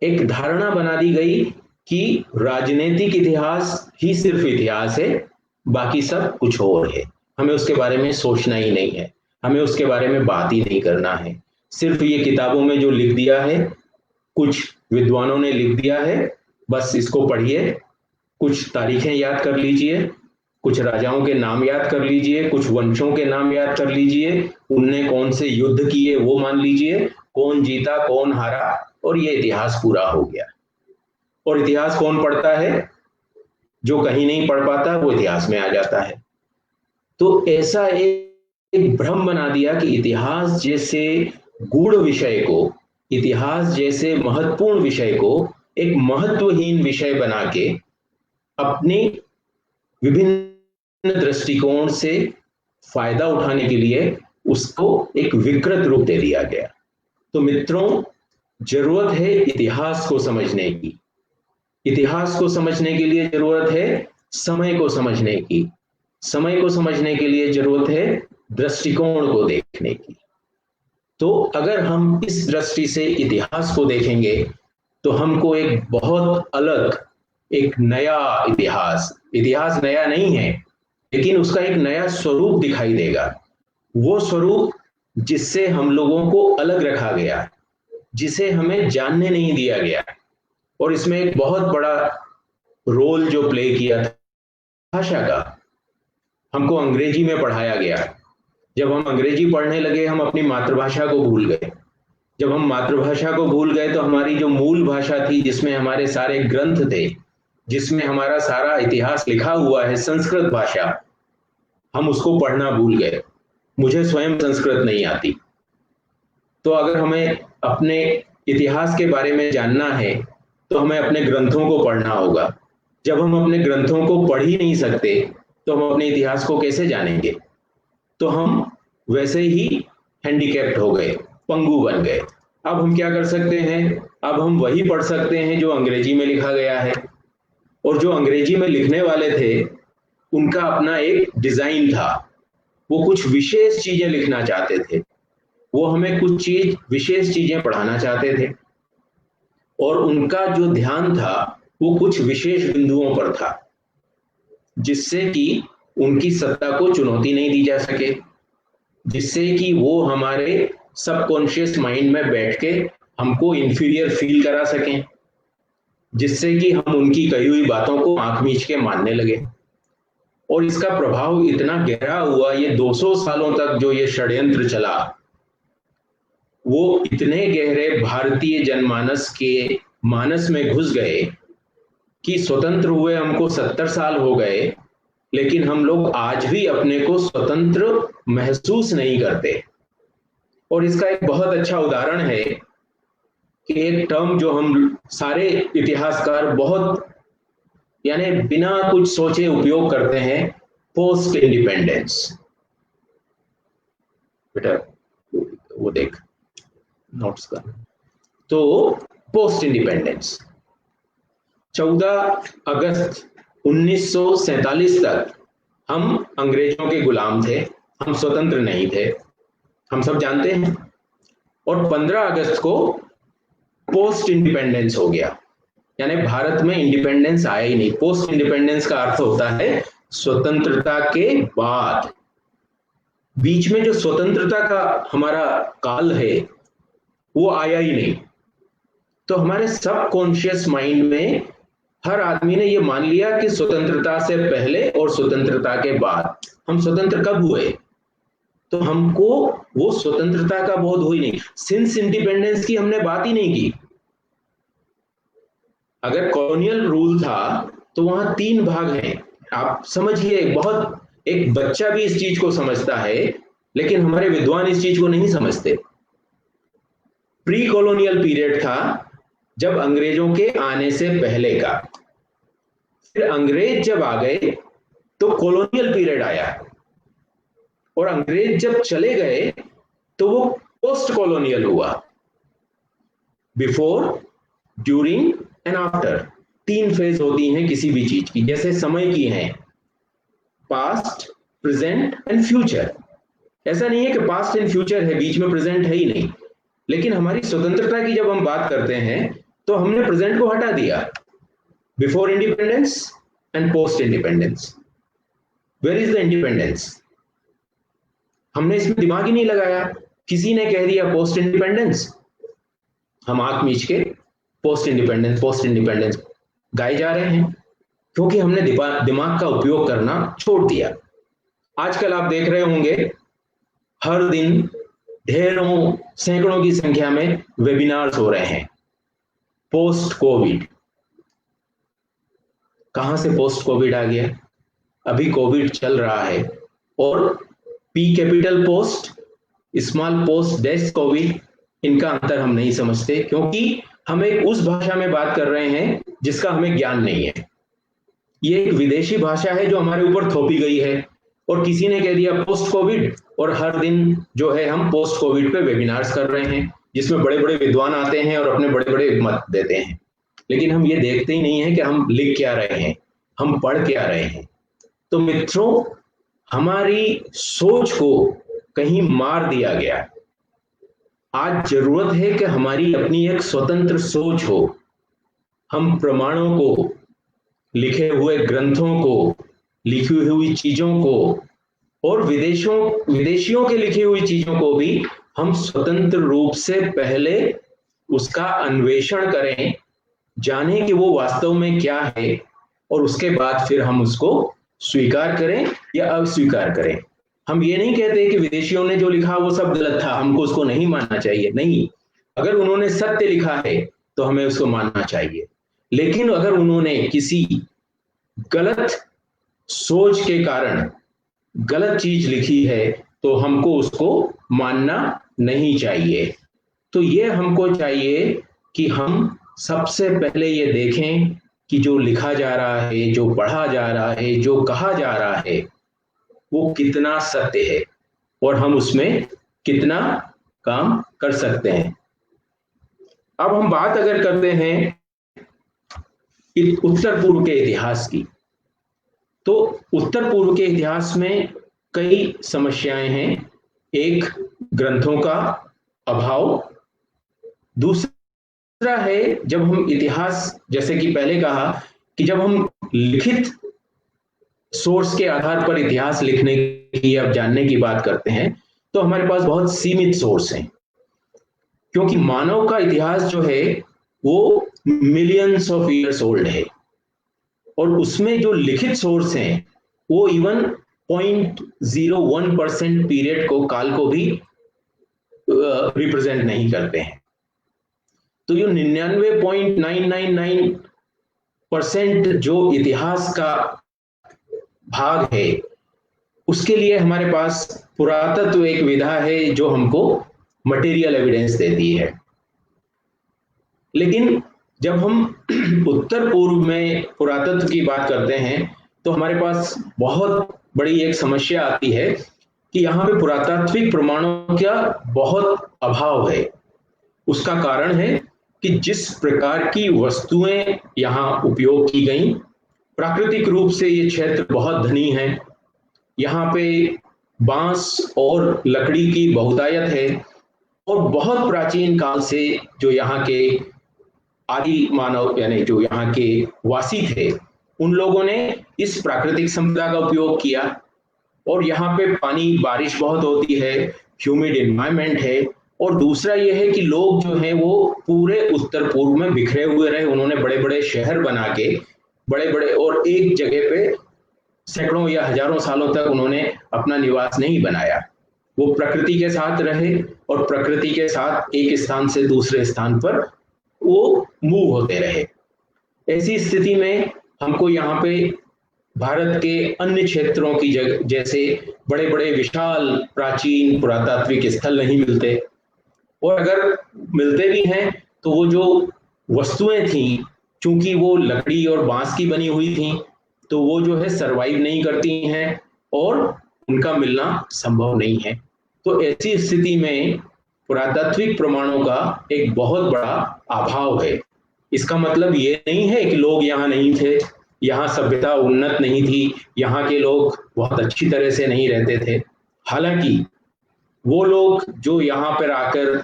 एक धारणा बना दी गई कि राजनीतिक इतिहास ही सिर्फ इतिहास है, बाकी सब कुछ और है। हमें उसके बारे में सोचना ही नहीं है, हमें उसके बारे में बात ही नहीं करना है। सिर्फ ये किताबों में जो लिख दिया है, कुछ विद्वानों ने लिख दिया है, बस इसको पढ़िए, कुछ तारीखें याद कर लीजिए, कुछ राजाओं के नाम याद कर लीजिए, कुछ वंशों के नाम याद कर लीजिए, उनने कौन से युद्ध किए वो मान लीजिए, कौन जीता कौन हारा, और ये इतिहास पूरा हो गया। और इतिहास कौन पढ़ता है? जो कहीं नहीं पढ़ पाता वो इतिहास में आ जाता है। तो ऐसा एक भ्रम बना दिया कि इतिहास जैसे गूढ़ विषय को, इतिहास जैसे महत्वपूर्ण विषय को एक महत्वहीन विषय बना के अपनी विभिन्न दृष्टिकोण से फायदा उठाने के लिए उसको एक विकृत रूप दे दिया गया। तो मित्रों, जरूरत है इतिहास को समझने की। इतिहास को समझने के लिए जरूरत है समय को समझने की। समय को समझने के लिए जरूरत है दृष्टिकोण को देखने की। तो अगर हम इस दृष्टि से इतिहास को देखेंगे तो हमको एक बहुत अलग, एक नया इतिहास नया नहीं है, लेकिन उसका एक नया स्वरूप दिखाई देगा। वो स्वरूप जिससे हम लोगों को अलग रखा गया, जिसे हमें जानने नहीं दिया गया। और इसमें एक बहुत बड़ा रोल जो प्ले किया था भाषा का। हमको अंग्रेजी में पढ़ाया गया। जब हम अंग्रेजी पढ़ने लगे हम अपनी मातृभाषा को भूल गए। जब हम मातृभाषा को भूल गए तो हमारी जो मूल भाषा थी, जिसमें हमारे सारे ग्रंथ थे, जिसमें हमारा सारा इतिहास लिखा हुआ है, संस्कृत भाषा, हम उसको पढ़ना भूल गए। मुझे स्वयं संस्कृत नहीं आती। तो अगर हमें अपने इतिहास के बारे में जानना है तो हमें अपने ग्रंथों को पढ़ना होगा। जब हम अपने ग्रंथों को पढ़ ही नहीं सकते तो हम अपने इतिहास को कैसे जानेंगे? तो हम वैसे ही हैंडीकैप्ड हो गए, पंगु बन गए। अब हम क्या कर सकते हैं? अब हम वही पढ़ सकते हैं जो अंग्रेजी में लिखा गया है। और जो अंग्रेजी में लिखने वाले थे उनका अपना एक डिजाइन था। वो कुछ विशेष चीजें लिखना चाहते थे, वो हमें कुछ विशेष चीजें पढ़ाना चाहते थे, और उनका जो ध्यान था वो कुछ विशेष बिंदुओं पर था। जिससे कि उनकी सत्ता को चुनौती नहीं दी जा सके, जिससे कि वो हमारे सबकॉन्शियस माइंड में बैठ के हमको इंफीरियर फील करा सकें, जिससे कि हम उनकी कही हुई बातों को आंख मीच के मानने लगे। और इसका प्रभाव इतना गहरा हुआ, ये 200 सालों तक जो ये षड्यंत्र चला, वो इतने गहरे भारतीय जनमानस के मानस में घुस गए कि स्वतंत्र हुए हमको 70 साल हो गए, लेकिन हम लोग आज भी अपने को स्वतंत्र महसूस नहीं करते। और इसका एक बहुत अच्छा उदाहरण है कि एक टर्म जो हम सारे इतिहासकार बहुत यानी बिना कुछ सोचे उपयोग करते हैं, पोस्ट इंडिपेंडेंस। बेटा वो देख नोट्स का। तो पोस्ट इंडिपेंडेंस 14 अगस्त 1947 तक हम अंग्रेजों के गुलाम थे, हम स्वतंत्र नहीं थे, हम सब जानते हैं। और 15 अगस्त को पोस्ट इंडिपेंडेंस हो गया, यानी भारत में इंडिपेंडेंस आया ही नहीं। पोस्ट इंडिपेंडेंस का अर्थ होता है स्वतंत्रता के बाद। बीच में जो स्वतंत्रता का हमारा काल है वो आया ही नहीं। तो हमारे सबकॉन्शियस माइंड में हर आदमी ने ये मान लिया कि स्वतंत्रता से पहले और स्वतंत्रता के बाद। हम स्वतंत्र कब हुए? तो हमको वो स्वतंत्रता का बोध हुई नहीं। सिंस इंडिपेंडेंस की हमने बात ही नहीं की। अगर कॉलोनियल रूल था तो वहां 3 भाग हैं, आप समझिए। बहुत एक बच्चा भी इस चीज को समझता है, लेकिन हमारे विद्वान इस चीज को नहीं समझते। प्री कॉलोनियल पीरियड था, जब अंग्रेजों के आने से पहले का। फिर अंग्रेज जब आ गए तो कॉलोनियल पीरियड आया, और अंग्रेज जब चले गए तो वो पोस्ट कॉलोनियल हुआ। Before, during and after 3 phase होती हैं किसी भी चीज की, जैसे समय की हैं, पास्ट, प्रेजेंट एंड फ्यूचर। ऐसा नहीं है कि पास्ट एंड फ्यूचर है, बीच में प्रेजेंट है ही नहीं। लेकिन हमारी स्वतंत्रता की जब हम बात करते हैं तो हमने प्रेजेंट को हटा दिया। Before independence and post independence, where is the independence? हमने इसमें दिमाग ही नहीं लगाया। किसी ने कह दिया पोस्ट इंडिपेंडेंस, हम आंख मीच के पोस्ट इंडिपेंडेंस गाए जा रहे हैं, क्योंकि हमने दिमाग का उपयोग करना छोड़ दिया। आजकल आप देख रहे होंगे हर दिन ढेरों सैकड़ों की संख्या में वेबिनार्स हो रहे हैं पोस्ट कोविड। कहां से पोस्ट कोविड आ गया? अभी कोविड चल रहा है, और P capital post, small post dash Covid, इनका अंतर हम नहीं समझते, क्योंकि हम एक उस भाषा में बात कर रहे हैं जिसका हमें ज्ञान नहीं है। ये एक विदेशी भाषा है जो हमारे ऊपर थोपी गई है, और किसी ने कह दिया पोस्ट कोविड, और हर दिन जो है हम पोस्ट कोविड पे वेबिनार्स कर रहे हैं, जिसमें बड़े बड़े विद्वान आते हैं और अपने बड़े बड़े मत देते हैं। लेकिन हम ये देखते ही नहीं है कि हम लिख क्या रहे हैं, हम पढ़ क्या रहे हैं। तो मित्रों, हमारी सोच को कहीं मार दिया गया। आज जरूरत है कि हमारी अपनी एक स्वतंत्र सोच हो। हम प्रमाणों को, लिखे हुए ग्रंथों को, लिखी हुई चीजों को, और विदेशियों के लिखी हुई चीजों को भी हम स्वतंत्र रूप से पहले उसका अन्वेषण करें, जाने कि वो वास्तव में क्या है, और उसके बाद फिर हम उसको स्वीकार करें या अस्वीकार करें। हम ये नहीं कहते कि विदेशियों ने जो लिखा वो सब गलत था, हमको उसको नहीं मानना चाहिए। नहीं, अगर उन्होंने सत्य लिखा है तो हमें उसको मानना चाहिए। लेकिन अगर उन्होंने किसी गलत सोच के कारण गलत चीज लिखी है तो हमको उसको मानना नहीं चाहिए। तो ये हमको चाहिए कि हम सबसे पहले ये देखें कि जो लिखा जा रहा है, जो पढ़ा जा रहा है, जो कहा जा रहा है, वो कितना सत्य है और हम उसमें कितना काम कर सकते हैं। अब हम बात अगर करते हैं उत्तर पूर्व के इतिहास की, तो उत्तर पूर्व के इतिहास में कई समस्याएं हैं। एक, ग्रंथों का अभाव। दूसरा है, जब हम इतिहास, जैसे कि पहले कहा कि जब हम लिखित सोर्स के आधार पर इतिहास लिखने की, अब जानने की बात करते हैं, तो हमारे पास बहुत सीमित सोर्स हैं, क्योंकि मानव का इतिहास जो है वो मिलियंस ऑफ ईयर्स ओल्ड है, और उसमें जो लिखित सोर्स हैं वो इवन 0.01% पीरियड को, काल को भी रिप्रेजेंट नहीं करते हैं। तो जो 99.999% जो इतिहास का भाग है, उसके लिए हमारे पास पुरातत्व एक विधा है जो हमको मटेरियल एविडेंस देती है। लेकिन जब हम उत्तर पूर्व में पुरातत्व की बात करते हैं तो हमारे पास बहुत बड़ी एक समस्या आती है कि यहाँ पे पुरातात्विक प्रमाणों का बहुत अभाव है। उसका कारण है कि जिस प्रकार की वस्तुएं यहाँ उपयोग की गई, प्राकृतिक रूप से ये क्षेत्र बहुत धनी है, यहाँ पे बांस और लकड़ी की बहुतायत है, और बहुत प्राचीन काल से जो यहाँ के आदि मानव यानी जो यहाँ के वासी थे, उन लोगों ने इस प्राकृतिक संपदा का उपयोग किया, और यहाँ पे पानी, बारिश बहुत होती है, ह्यूमिड एनवायरनमेंट है, और दूसरा ये है कि लोग जो हैं वो पूरे उत्तर पूर्व में बिखरे हुए रहे। उन्होंने बड़े बड़े शहर बना के, बड़े बड़े, और एक जगह पे सैकड़ों या हजारों सालों तक उन्होंने अपना निवास नहीं बनाया। वो प्रकृति के साथ रहे, और प्रकृति के साथ एक स्थान से दूसरे स्थान पर वो मूव होते रहे। ऐसी स्थिति में हमको यहाँ पे भारत के अन्य क्षेत्रों की जैसे बड़े बड़े विशाल प्राचीन पुरातात्विक स्थल नहीं मिलते, और अगर मिलते भी हैं तो वो जो वस्तुएं थी, चूंकि वो लकड़ी और बांस की बनी हुई थी, तो वो जो है सरवाइव नहीं करती हैं और उनका मिलना संभव नहीं है। तो ऐसी स्थिति में पुरातात्विक प्रमाणों का एक बहुत बड़ा अभाव है। इसका मतलब ये नहीं है कि लोग यहाँ नहीं थे, यहाँ सभ्यता उन्नत नहीं थी, यहाँ के लोग बहुत अच्छी तरह से नहीं रहते थे। हालांकि वो लोग जो यहाँ पर आकर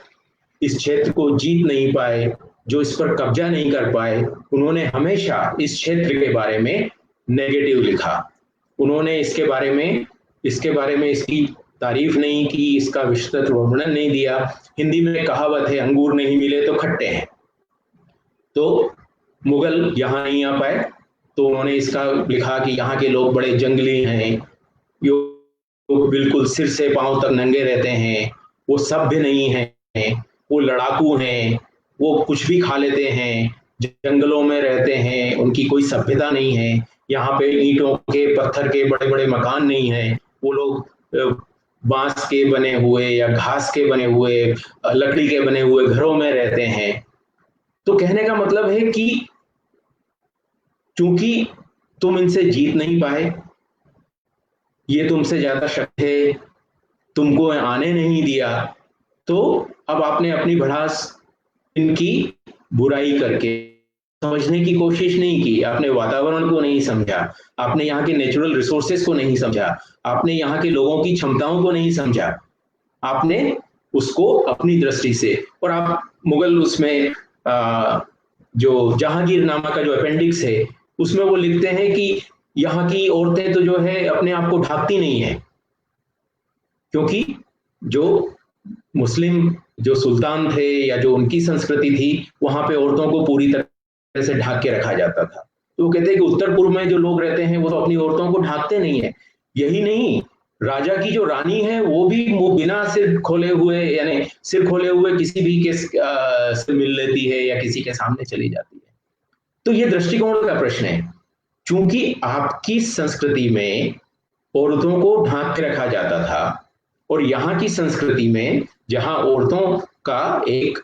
इस क्षेत्र को जीत नहीं पाए, जो इस पर कब्जा नहीं कर पाए, उन्होंने हमेशा इस क्षेत्र के बारे में नेगेटिव लिखा। उन्होंने इसके बारे में इसकी तारीफ नहीं की, इसका विस्तृत वर्णन नहीं दिया। हिंदी में कहावत है, अंगूर नहीं मिले तो खट्टे हैं। तो मुगल यहाँ नहीं आ पाए, तो उन्होंने इसका लिखा कि यहाँ के लोग बड़े जंगली हैं, वो बिल्कुल सिर से पांव तक नंगे रहते हैं, वो सभ्य नहीं है, वो लड़ाकू हैं, वो कुछ भी खा लेते हैं, जंगलों में रहते हैं, उनकी कोई सभ्यता नहीं है, यहाँ पे ईंटों के, पत्थर के बड़े बड़े मकान नहीं है, वो लोग बांस के बने हुए या घास के बने हुए, लकड़ी के बने हुए घरों में रहते हैं। तो कहने का मतलब है कि चूंकि तुम इनसे जीत नहीं पाए, ये तुमसे ज्यादा शक्त है, तुमको आने नहीं दिया, तो अब आपने अपनी भड़ास इनकी बुराई करके समझने की कोशिश नहीं की। आपने वातावरण को नहीं समझा, आपने यहाँ के नेचुरल रिसोर्सेस को नहीं समझा, आपने यहाँ के लोगों की क्षमताओं को नहीं समझा, आपने उसको अपनी दृष्टि से, और आप मुगल उसमें जो जहांगीरनामा का जो अपेंडिक्स है, उसमें वो लिखते हैं कि यहाँ की औरतें तो जो है अपने आप को ढाकती नहीं है, क्योंकि जो मुस्लिम जो सुल्तान थे या जो उनकी संस्कृति थी, वहां पे औरतों को पूरी तरह से ढक के रखा जाता था। तो वो कहते हैं कि उत्तर पूर्व में जो लोग रहते हैं वो तो अपनी औरतों को ढाकते नहीं है। यही नहीं, राजा की जो रानी है वो भी बिना सिर खोले हुए, यानी सिर खोले हुए किसी भी के से मिल लेती है या किसी के सामने चली जाती है। तो ये दृष्टिकोण का प्रश्न है। चूंकि आपकी संस्कृति में औरतों को ढांक के रखा जाता था, और यहाँ की संस्कृति में जहां औरतों का एक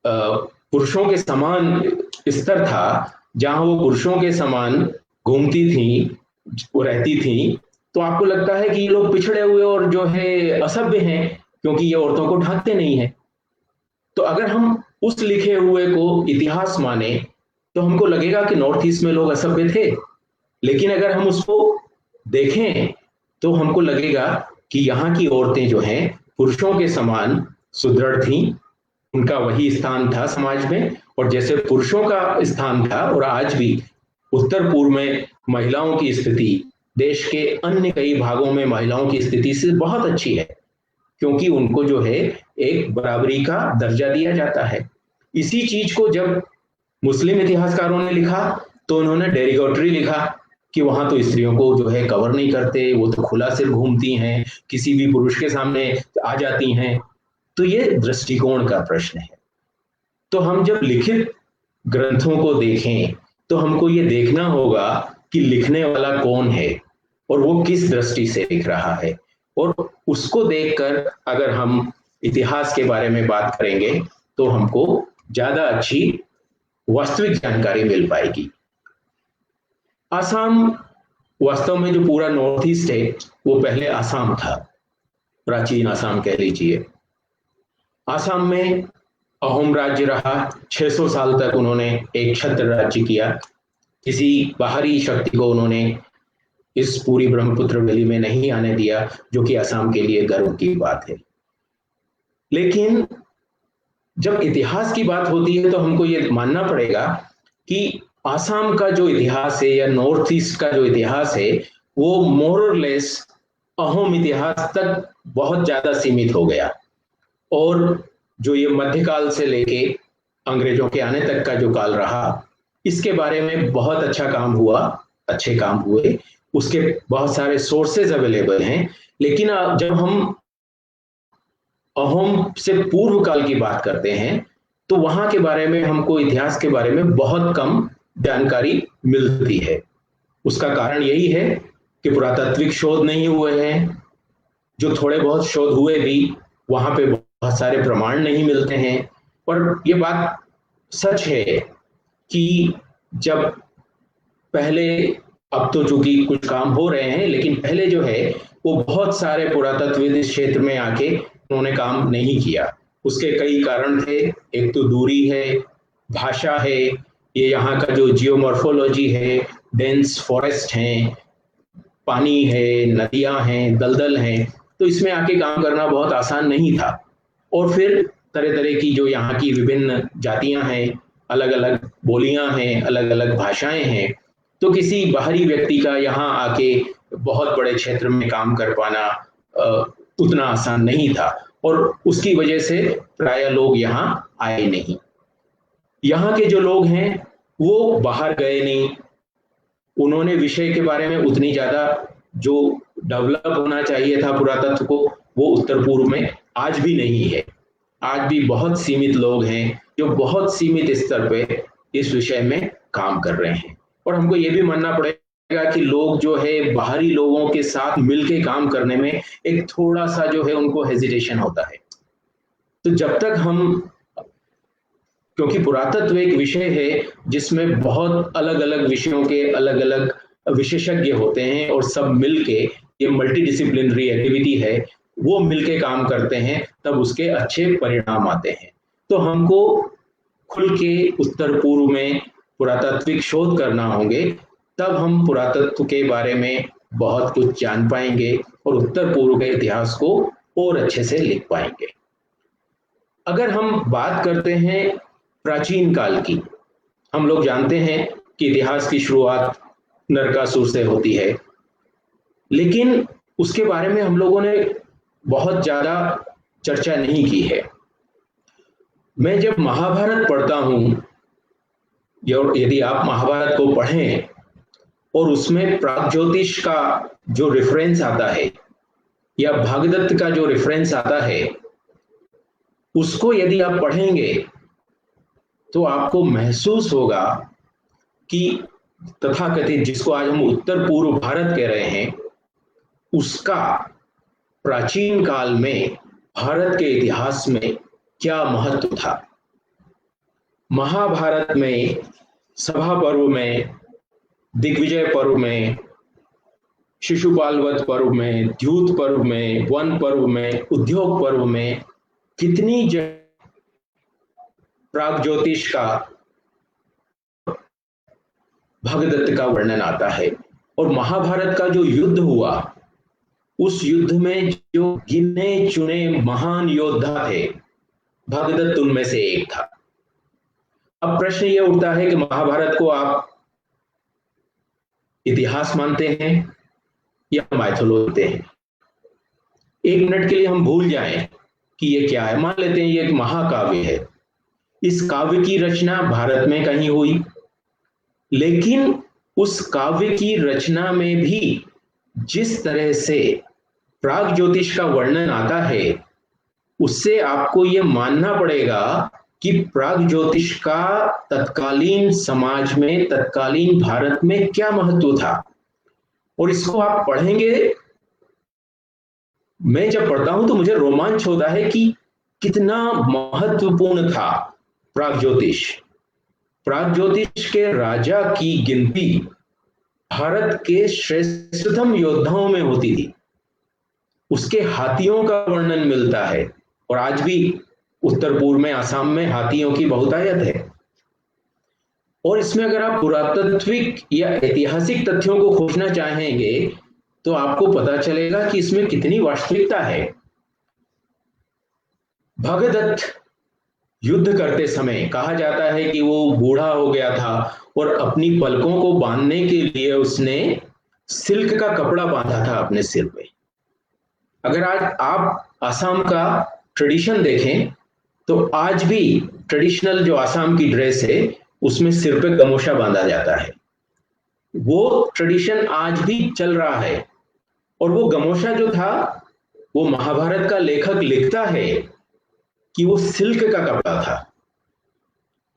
पुरुषों के समान स्तर था, जहां वो पुरुषों के समान घूमती थी, वो रहती थी, तो आपको लगता है कि ये लोग पिछड़े हुए और जो है असभ्य हैं, क्योंकि ये औरतों को ढांकते नहीं है। तो अगर हम उस लिखे हुए को इतिहास माने तो हमको लगेगा कि नॉर्थ ईस्ट में लोग असभ्य थे। लेकिन अगर हम उसको देखें तो हमको लगेगा कि यहाँ की औरतें जो हैं पुरुषों के समान सुदृढ़ थीं, उनका वही स्थान था समाज में, और जैसे पुरुषों का स्थान था, और आज भी उत्तर पूर्व में महिलाओं की स्थिति देश के अन्य कई भागों में महिलाओं की स्थिति से बहुत अच्छी है, क्योंकि उनको जो है एक बराबरी का दर्जा दिया जाता है। इसी चीज को जब मुस्लिम इतिहासकारों ने लिखा तो उन्होंने डेरिगेटरी लिखा कि वहां तो स्त्रियों को जो है कवर नहीं करते, वो तो खुला सिर घूमती हैं, किसी भी पुरुष के सामने आ जाती हैं। तो ये दृष्टिकोण का प्रश्न है। तो हम जब लिखित ग्रंथों को देखें तो हमको ये देखना होगा कि लिखने वाला कौन है और वो किस दृष्टि से लिख रहा है, और उसको देखकर अगर हम इतिहास के बारे में बात करेंगे तो हमको ज्यादा अच्छी वास्तविक जानकारी मिल पाएगी। आसाम, वास्तव में जो पूरा नॉर्थ ईस्ट है वो पहले आसाम था, प्राचीन आसाम कह लीजिए। आसाम में अहोम राज्य रहा, 600 साल तक उन्होंने एक छत्र राज्य किया। किसी बाहरी शक्ति को उन्होंने इस पूरी ब्रह्मपुत्र वैली में नहीं आने दिया, जो कि असम के लिए गर्व की बात है। लेकिन जब इतिहास की बात होती है तो हमको ये मानना पड़ेगा कि असम का जो इतिहास है या नॉर्थ ईस्ट का जो इतिहास है वो मोर और लेस अहोम इतिहास तक बहुत ज्यादा सीमित हो गया, और जो ये मध्यकाल से लेके अंग्रेजों के आने तक का जो काल रहा, इसके बारे में बहुत अच्छा काम हुआ, अच्छे काम हुए, उसके बहुत सारे सोर्सेज अवेलेबल हैं। लेकिन जब हम अहोम से पूर्व काल की बात करते हैं तो वहां के बारे में हमको इतिहास के बारे में बहुत कम जानकारी मिलती है। उसका कारण यही है कि पुरातात्विक शोध नहीं हुए हैं, जो थोड़े बहुत शोध हुए भी वहां पे बहुत सारे प्रमाण नहीं मिलते हैं। और ये बात सच है कि जब पहले, अब तो चूंकि कुछ काम हो रहे हैं, लेकिन पहले जो है वो बहुत सारे पुरातत्वविद इस क्षेत्र में आके उन्होंने काम नहीं किया। उसके कई कारण थे। एक तो दूरी है, भाषा है, ये यहाँ का जो जियोमॉर्फोलॉजी है, डेंस फॉरेस्ट हैं, पानी है, नदियां हैं, दलदल हैं, तो इसमें आके काम करना बहुत आसान नहीं था। और फिर तरह तरह की जो यहाँ की विभिन्न जातियां हैं, अलग अलग बोलियां हैं, अलग अलग भाषाएं हैं, तो किसी बाहरी व्यक्ति का यहाँ आके बहुत बड़े क्षेत्र में काम कर पाना उतना आसान नहीं था, और उसकी वजह से प्राय लोग यहाँ आए नहीं। यहाँ के जो लोग हैं वो बाहर गए नहीं, उन्होंने विषय के बारे में उतनी ज्यादा जो डेवलप होना चाहिए था पुरातत्व को, वो उत्तर पूर्व में आज भी नहीं है। आज भी बहुत सीमित लोग हैं जो बहुत सीमित स्तर पे इस विषय में काम कर रहे हैं। और हमको ये भी मानना पड़ेगा कि लोग जो है बाहरी लोगों के साथ मिलके काम करने में एक थोड़ा सा जो है उनको हेजिटेशन होता है। तो जब तक हम, क्योंकि पुरातत्व एक विषय है जिसमें बहुत अलग अलग विषयों के अलग अलग विशेषज्ञ होते हैं, और सब मिलके, ये मल्टीडिसिप्लिनरी एक्टिविटी है, वो मिलके काम करते हैं, तब उसके अच्छे परिणाम आते हैं। तो हमको खुल के उत्तर पूर्व में पुरातात्विक शोध करना होंगे, तब हम पुरातत्व के बारे में बहुत कुछ जान पाएंगे और उत्तर पूर्व के इतिहास को और अच्छे से लिख पाएंगे। अगर हम बात करते हैं प्राचीन काल की, हम लोग जानते हैं कि इतिहास की शुरुआत नरकासुर से होती है, लेकिन उसके बारे में हम लोगों ने बहुत ज्यादा चर्चा नहीं की है। मैं जब महाभारत पढ़ता हूं, यदि आप महाभारत को पढ़ें और उसमें प्रागज्योतिष का जो रेफरेंस आता है या भागदत्त का जो रेफरेंस आता है, उसको यदि आप पढ़ेंगे तो आपको महसूस होगा कि तथाकथित, जिसको आज हम उत्तर पूर्व भारत कह रहे हैं, उसका प्राचीन काल में भारत के इतिहास में क्या महत्व था। महाभारत में सभा पर्व में, दिग्विजय पर्व में, शिशुपाल वध पर्व में, द्यूत पर्व में, वन पर्व में, उद्योग पर्व में कितनी प्रागज्योतिष का, भगदत्त का वर्णन आता है। और महाभारत का जो युद्ध हुआ, उस युद्ध में जो गिने चुने महान योद्धा थे, भगदत्त उनमें से एक था। अब प्रश्न ये उठता है कि महाभारत को आप इतिहास मानते हैं या माइथोलॉजी हैं। एक मिनट के लिए हम भूल जाएं कि ये क्या है, मान लेते हैं ये एक महाकाव्य है। इस काव्य की रचना भारत में कहीं हुई, लेकिन उस काव्य की रचना में भी जिस तरह से प्राग ज्योतिष का वर्णन आता है, उससे आपको ये मानना पड़ेगा कि प्राग ज्योतिष का तत्कालीन समाज में, तत्कालीन भारत में क्या महत्व था। और इसको आप पढ़ेंगे, मैं जब पढ़ता हूं तो मुझे रोमांच होता है कि कितना महत्वपूर्ण था प्राग ज्योतिष। प्राग ज्योतिष के राजा की गिनती भारत के श्रेष्ठतम योद्धाओं में होती थी। उसके हाथियों का वर्णन मिलता है, और आज भी उत्तर पूर्व में, आसाम में हाथियों की बहुतायत है। और इसमें अगर आप पुरातात्विक या ऐतिहासिक तथ्यों को खोजना चाहेंगे तो आपको पता चलेगा कि इसमें कितनी वास्तविकता है। भगदत्त युद्ध करते समय कहा जाता है कि वो बूढ़ा हो गया था और अपनी पलकों को बांधने के लिए उसने सिल्क का कपड़ा बांधा था अपने सिर पे। अगर आज आप आसाम का ट्रेडिशन देखें तो आज भी ट्रेडिशनल जो आसाम की ड्रेस है उसमें सिर पे गमोशा बांधा जाता है। वो ट्रेडिशन आज भी चल रहा है। और वो गमोशा जो था, वो महाभारत का लेखक लिखता है कि वो सिल्क का कपड़ा था।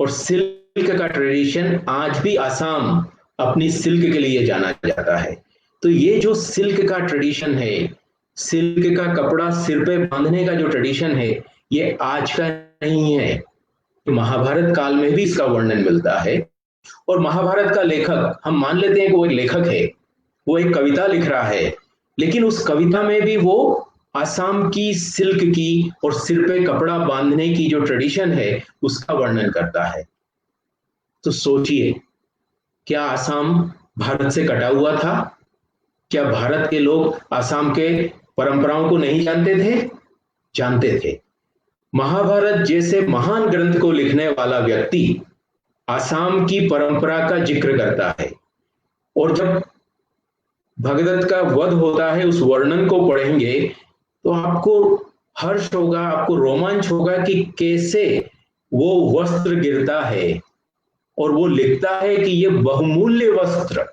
और सिल्क का ट्रेडिशन आज भी आसाम अपनी सिल्क के लिए जाना जाता है। तो ये जो सिल्क का ट्रेडिशन है, सिल्क का कपड़ा सिर पे बांधने का जो ट्रेडिशन है, ये आज का नहीं है। महाभारत काल में भी इसका वर्णन मिलता है। और महाभारत का लेखक, हम मान लेते हैं कि वो एक लेखक है, वो एक कविता लिख रहा है, लेकिन उस कविता में भी वो आसाम की सिल्क की और सिर पे कपड़ा बांधने की जो ट्रेडिशन है उसका वर्णन करता है। तो सोचिए, क्या आसाम भारत से कटा हुआ था? क्या भारत के लोग आसाम के परंपराओं को नहीं जानते थे? जानते थे। महाभारत जैसे महान ग्रंथ को लिखने वाला व्यक्ति आसाम की परंपरा का जिक्र करता है। और जब भगदत्त का वध होता है, उस वर्णन को पढ़ेंगे तो आपको हर्ष होगा, आपको रोमांच होगा कि कैसे वो वस्त्र गिरता है और वो लिखता है कि ये बहुमूल्य वस्त्र।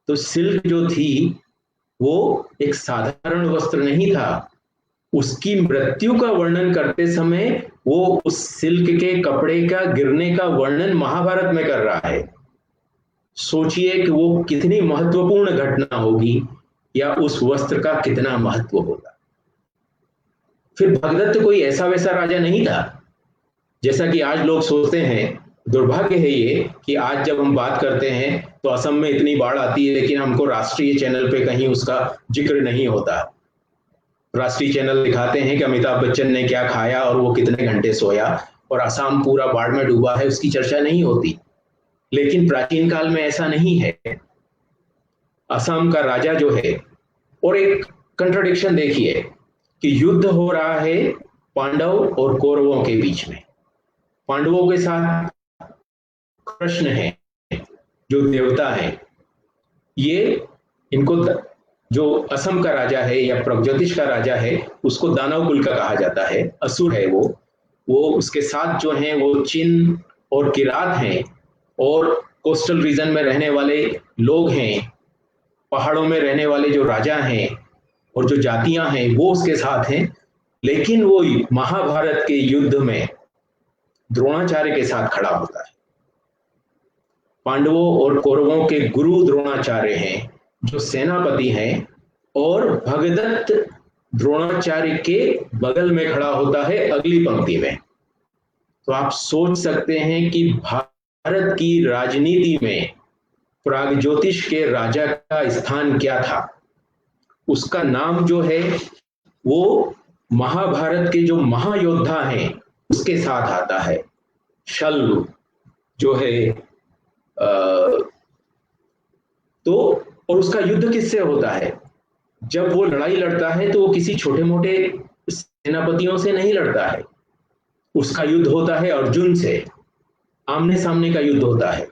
तो सिल्क जो थी वो एक साधारण वस्त्र नहीं था। उसकी मृत्यु का वर्णन करते समय वो उस सिल्क के कपड़े का गिरने का वर्णन महाभारत में कर रहा है। सोचिए कि वो कितनी महत्वपूर्ण घटना होगी, या उस वस्त्र का कितना महत्व होगा। फिर भगदत्त कोई ऐसा वैसा राजा नहीं था जैसा कि आज लोग सोचते हैं। दुर्भाग्य है ये कि आज जब हम बात करते हैं तो असम में इतनी बाढ़ आती है, लेकिन हमको राष्ट्रीय चैनल पे कहीं उसका जिक्र नहीं होता। राष्ट्रीय चैनल दिखाते हैं कि अमिताभ बच्चन ने क्या खाया और वो कितने घंटे सोया, और असम पूरा बाढ़ में डूबा है, उसकी चर्चा नहीं होती। लेकिन प्राचीन काल में ऐसा नहीं है। असम का राजा जो है, और एक कंट्राडिक्शन देखिए कि युद्ध हो रहा है पांडव और कौरवों के बीच में। पांडवों के साथ कृष्ण है जो देवता है। ये इनको जो असम का राजा है या प्रगज्योतिष का राजा है उसको दानव कुल का कहा जाता है, असुर है वो उसके साथ जो हैं वो चिन और किरात हैं, और कोस्टल रीजन में रहने वाले लोग हैं, पहाड़ों में रहने वाले जो राजा हैं और जो जातियां हैं वो उसके साथ हैं। लेकिन वो महाभारत के युद्ध में द्रोणाचार्य के साथ खड़ा होता है। पांडवों और कौरवों के गुरु द्रोणाचार्य हैं जो सेनापति हैं, और भगदत्त द्रोणाचार्य के बगल में खड़ा होता है अगली पंक्ति में। तो आप सोच सकते हैं कि भारत की राजनीति में प्रागज्योतिष के राजा का स्थान क्या था। उसका नाम जो है वो महाभारत के जो महायोद्धा हैं उसके साथ आता है। शल्य जो है तो, और उसका युद्ध किससे होता है? जब वो लड़ाई लड़ता है तो वो किसी छोटे मोटे सेनापतियों से नहीं लड़ता है। उसका युद्ध होता है अर्जुन से, आमने सामने का युद्ध होता है।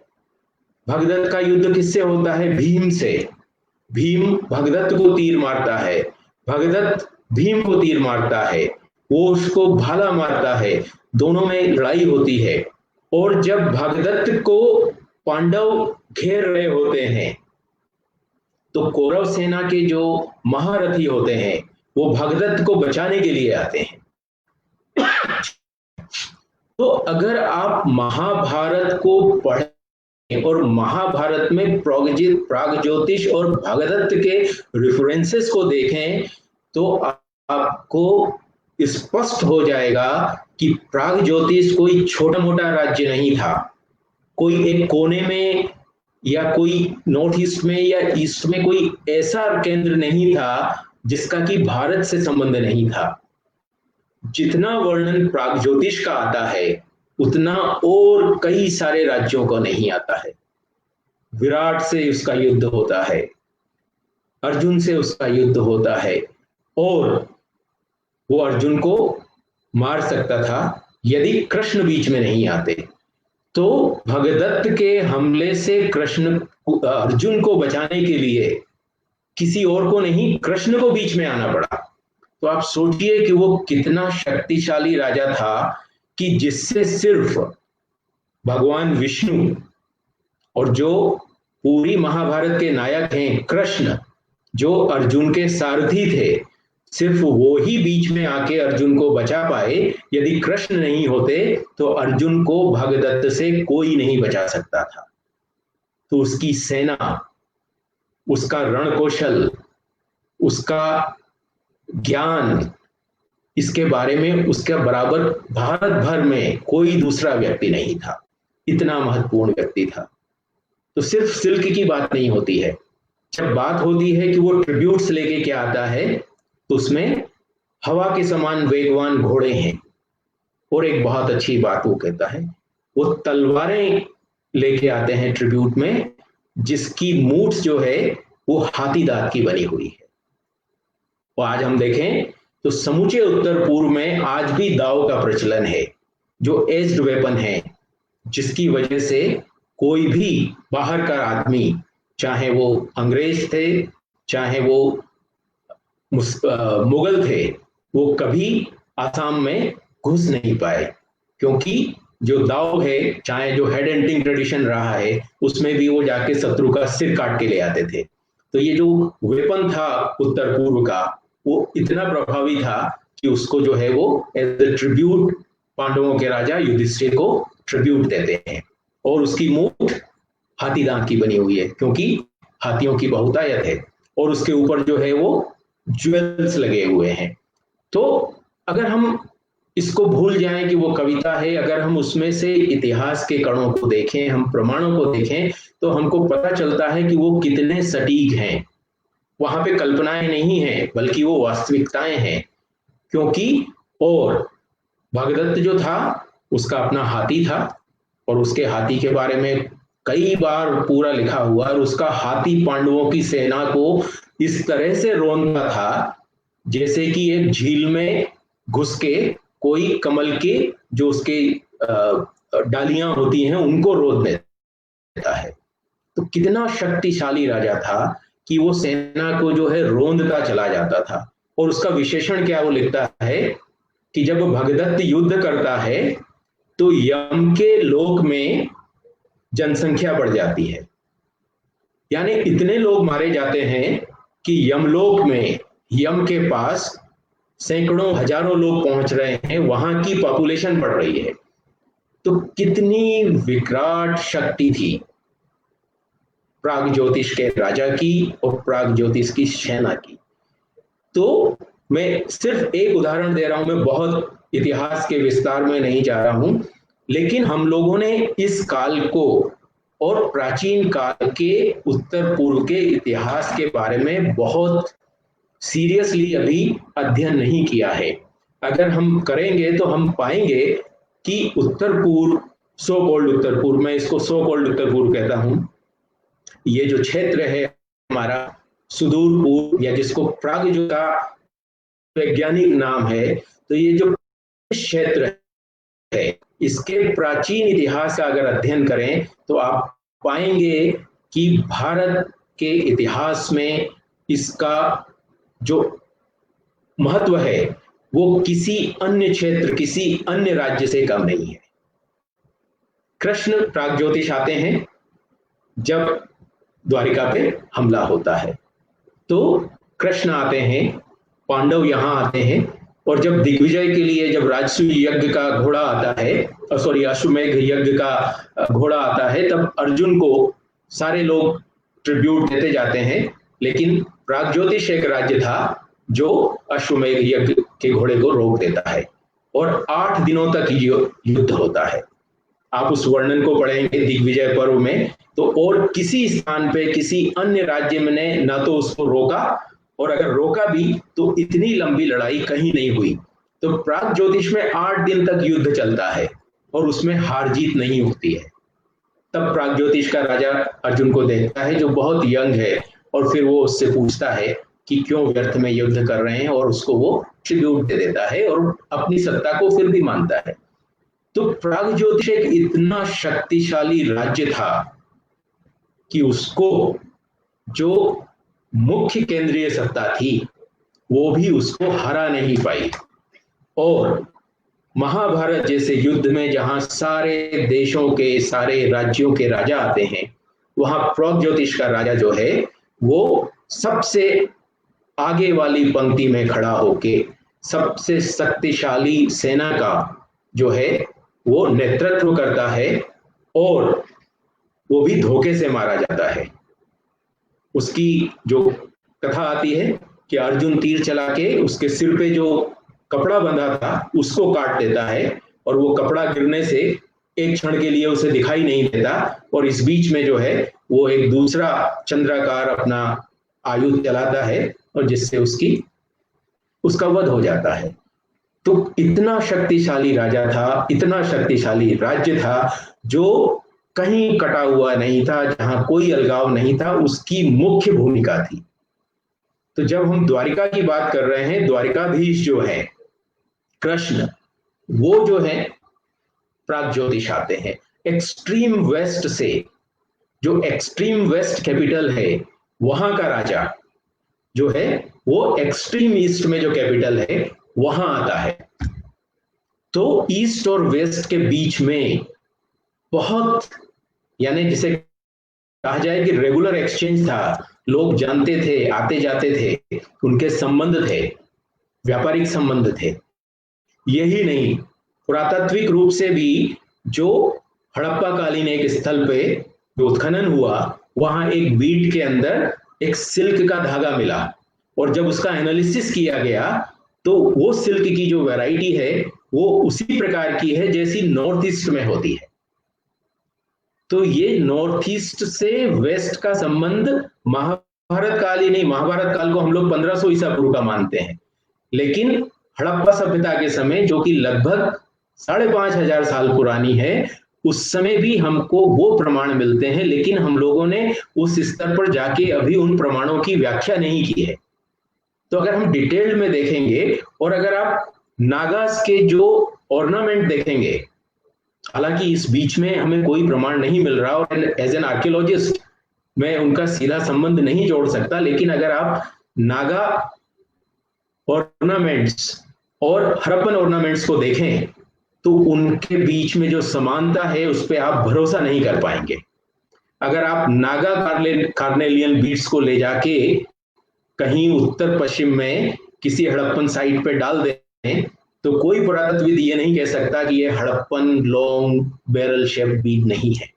भगदत्त का युद्ध किससे होता है? भीम से। भीम भगदत्त को तीर मारता है, भगदत्त भीम को तीर मारता है, वो उसको भाला मारता है, दोनों में लड़ाई होती है। और जब भगदत्त को पांडव घेर रहे होते हैं तो कौरव सेना के जो महारथी होते हैं वो भगदत्त को बचाने के लिए आते हैं। तो अगर आप महाभारत को पढ़ें और महाभारत में प्रागज्योतिष और भगदत्त के रेफरेंसेस को देखें तो आपको स्पष्ट हो जाएगा कि प्रागज्योतिष कोई छोटा मोटा राज्य नहीं था, कोई एक कोने में या कोई नॉर्थ ईस्ट में या ईस्ट में कोई ऐसा केंद्र नहीं था जिसका कि भारत से संबंध नहीं था। जितना वर्णन प्रागज्योतिष का आता है उतना और कई सारे राज्यों को नहीं आता है। विराट से उसका युद्ध होता है, अर्जुन से उसका युद्ध होता है और वो अर्जुन को मार सकता था यदि कृष्ण बीच में नहीं आते। तो भगदत्त के हमले से अर्जुन को बचाने के लिए किसी और को नहीं, कृष्ण को बीच में आना पड़ा। तो आप सोचिए कि वो कितना शक्तिशाली राजा था कि जिससे सिर्फ भगवान विष्णु और जो पूरी महाभारत के नायक हैं कृष्ण, जो अर्जुन के सारथी थे, सिर्फ वो ही बीच में आके अर्जुन को बचा पाए। यदि कृष्ण नहीं होते तो अर्जुन को भगदत्त से कोई नहीं बचा सकता था। तो उसकी सेना, उसका रणकौशल, उसका ज्ञान, इसके बारे में उसके बराबर भारत भर में कोई दूसरा व्यक्ति नहीं था। इतना महत्वपूर्ण व्यक्ति था। तो सिर्फ सिल्क की बात नहीं होती है। जब बात होती है कि वो ट्रिब्यूट्स लेके क्या आता है तो उसमें हवा के समान वेगवान घोड़े हैं। और एक बहुत अच्छी बात वो कहता है, वो तलवारें लेके आते हैं ट्रिब्यूट में, जिसकी मूठ जो है वो हाथी दांत की बनी हुई है। और आज हम देखें तो समूचे उत्तर पूर्व में आज भी दाव का प्रचलन है, जो एज्ड वेपन है, जिसकी वजह से कोई भी बाहर का आदमी, चाहे वो अंग्रेज थे, चाहे वो मुगल थे, वो कभी आसाम में घुस नहीं पाए। क्योंकि जो दाव है, चाहे जो हेड हंटिंग ट्रेडिशन रहा है, उसमें भी वो जाके शत्रु का सिर काट के ले आते थे। तो ये जो वेपन था उत्तर पूर्व का, वो इतना प्रभावी था कि उसको जो है वो एज ए ट्रिब्यूट पांडवों के राजा युधिष्ठिर को ट्रिब्यूट देते हैं। और उसकी मूठ हाथी दांत की बनी हुई है, क्योंकि हाथियों की बहुतायत है। और उसके ऊपर जो है वो ज्वेल्स लगे हुए हैं। तो अगर हम इसको भूल जाएं कि वो कविता है, अगर हम उसमें से इतिहास के कणों को देखें, हम प्रमाणों को देखें, तो हमको पता चलता है कि वो कितने सटीक हैं। वहां पे कल्पनाएं नहीं हैं, बल्कि वो वास्तविकताएं हैं। क्योंकि और भगदत्त जो था उसका अपना हाथी था, और उसके हाथी के बारे में कई बार पूरा लिखा हुआ, और उसका हाथी पांडवों की सेना को इस तरह से रौंदता था जैसे कि एक झील में घुस के कोई कमल के जो उसके डालियां होती हैं उनको रोक देता है। तो कितना शक्तिशाली राजा था कि वो सेना को जो है रौंदता चला जाता था। और उसका विशेषण क्या वो लिखता है कि जब भगदत्त युद्ध करता है तो यम के लोक में जनसंख्या बढ़ जाती है। यानी इतने लोग मारे जाते हैं कि यमलोक में, यम के पास सैकड़ों हजारों लोग पहुंच रहे हैं, वहां की पॉपुलेशन बढ़ रही है। तो कितनी विकराल शक्ति थी प्रागज्योतिष के राजा की और प्रागज्योतिष की सेना की। तो मैं सिर्फ एक उदाहरण दे रहा हूं, मैं बहुत इतिहास के विस्तार में नहीं जा रहा हूं, लेकिन हम लोगों ने इस काल को और प्राचीन काल के उत्तर पूर्व के इतिहास के बारे में बहुत सीरियसली अभी अध्ययन नहीं किया है। अगर हम करेंगे तो हम पाएंगे कि उत्तर पूर्व, सो कॉल्ड उत्तर पूर्व, मैं इसको सो कॉल्ड उत्तर पूर्व कहता हूं, ये जो क्षेत्र है हमारा सुदूर पूर्व, या जिसको प्रागज्योतिष का वैज्ञानिक नाम है, तो ये जो क्षेत्र है इसके प्राचीन इतिहास का अगर अध्ययन करें तो आप पाएंगे कि भारत के इतिहास में इसका जो महत्व है वो किसी अन्य क्षेत्र, किसी अन्य राज्य से कम नहीं है। कृष्ण प्रागज्योतिष आते हैं जब द्वारिका पे हमला होता है, तो कृष्ण आते हैं, पांडव यहां आते हैं, और जब दिग्विजय के लिए जब राजसूय यज्ञ का घोड़ा आता है, सॉरी अश्वमेघ यज्ञ का घोड़ा आता है, तब अर्जुन को सारे लोग ट्रिब्यूट देते जाते हैं, लेकिन प्रागज्योतिष एक राज्य था जो अश्वमेघ यज्ञ के घोड़े को रोक देता है और 8 दिनों तक युद्ध होता है। आप उस वर्णन को पढ़ेंगे दिग्विजय पर्व में, तो और किसी स्थान पे किसी अन्य राज्य में ने ना तो उसको रोका, और अगर रोका भी तो इतनी लंबी लड़ाई कहीं नहीं हुई। तो प्रागज्योतिष में 8 दिन तक युद्ध चलता है और उसमें हार जीत नहीं होती है। तब प्रागज्योतिष का राजा अर्जुन को देखता है जो बहुत यंग है, और फिर वो उससे पूछता है कि क्यों व्यर्थ में युद्ध कर रहे हैं, और उसको वो ट्रिब्यूट दे देता है और अपनी सत्ता को फिर भी मानता है। तो प्रागज्योतिष एक इतना शक्तिशाली राज्य था कि उसको जो मुख्य केंद्रीय सत्ता थी वो भी उसको हरा नहीं पाई। और महाभारत जैसे युद्ध में जहां सारे देशों के, सारे राज्यों के राजा आते हैं, वहां प्रागज्योतिष का राजा जो है वो सबसे आगे वाली पंक्ति में खड़ा होके सबसे शक्तिशाली सेना का जो है वो नेतृत्व करता है, और वो भी धोखे से मारा जाता है। उसकी जो कथा आती है कि अर्जुन तीर चला के उसके सिर पे जो कपड़ा बंधा था उसको काट देता है, और वो कपड़ा गिरने से एक क्षण के लिए उसे दिखाई नहीं देता, और इस बीच में जो है वो एक दूसरा चंद्राकार अपना आयुध चलाता है और जिससे उसका वध हो जाता है। तो इतना शक्तिशाली राजा था, इतना शक्तिशाली राज्य था जो कहीं कटा हुआ नहीं था, जहां कोई अलगाव नहीं था, उसकी मुख्य भूमिका थी। तो जब हम द्वारिका की बात कर रहे हैं, द्वारिकाधीश जो है कृष्ण, वो जो है प्रागज्योतिष आते हैं एक्सट्रीम वेस्ट से, जो एक्सट्रीम वेस्ट कैपिटल है वहां का राजा जो है वो एक्सट्रीम ईस्ट में जो कैपिटल है वहां आता है। तो ईस्ट और वेस्ट के बीच में बहुत, यानी जिसे कहा जाए कि रेगुलर एक्सचेंज था, लोग जानते थे, आते जाते थे, उनके संबंध थे, व्यापारिक संबंध थे। यही नहीं, पुरातात्विक रूप से भी जो हड़प्पा कालीन एक स्थल पे जो उत्खनन हुआ, वहां एक बीट के अंदर एक सिल्क का धागा मिला, और जब उसका एनालिसिस किया गया तो वो सिल्क की जो वैरायटी है वो उसी प्रकार की है जैसी नॉर्थ ईस्ट में होती है। तो ये नॉर्थ ईस्ट से वेस्ट का संबंध महाभारत काल ही नहीं, महाभारत काल को हम लोग 1500 ईसा पूर्व का मानते हैं, लेकिन हड़प्पा सभ्यता के समय जो कि लगभग 5500 साल पुरानी है, उस समय भी हमको वो प्रमाण मिलते हैं, लेकिन हम लोगों ने उस स्तर पर जाके अभी उन प्रमाणों की व्याख्या नहीं की है। तो अगर हम डिटेल में देखेंगे, और अगर आप नागास के जो ऑर्नामेंट देखेंगे, हालांकि इस बीच में हमें कोई प्रमाण नहीं मिल रहा और एज एन आर्कियोलॉजिस्ट मैं उनका सीधा संबंध नहीं जोड़ सकता, लेकिन अगर आप नागा ऑर्नामेंट्स और हड़प्पन ऑर्नामेंट्स को देखें तो उनके बीच में जो समानता है उस पर आप भरोसा नहीं कर पाएंगे। अगर आप नागा कार्नेलियन बीट्स को ले जाके कहीं उत्तर पश्चिम में किसी हड़प्पन साइट पे डाल दें तो कोई पुरातत्वविद ये नहीं कह सकता कि ये Harappan long barrel shape bead नहीं है,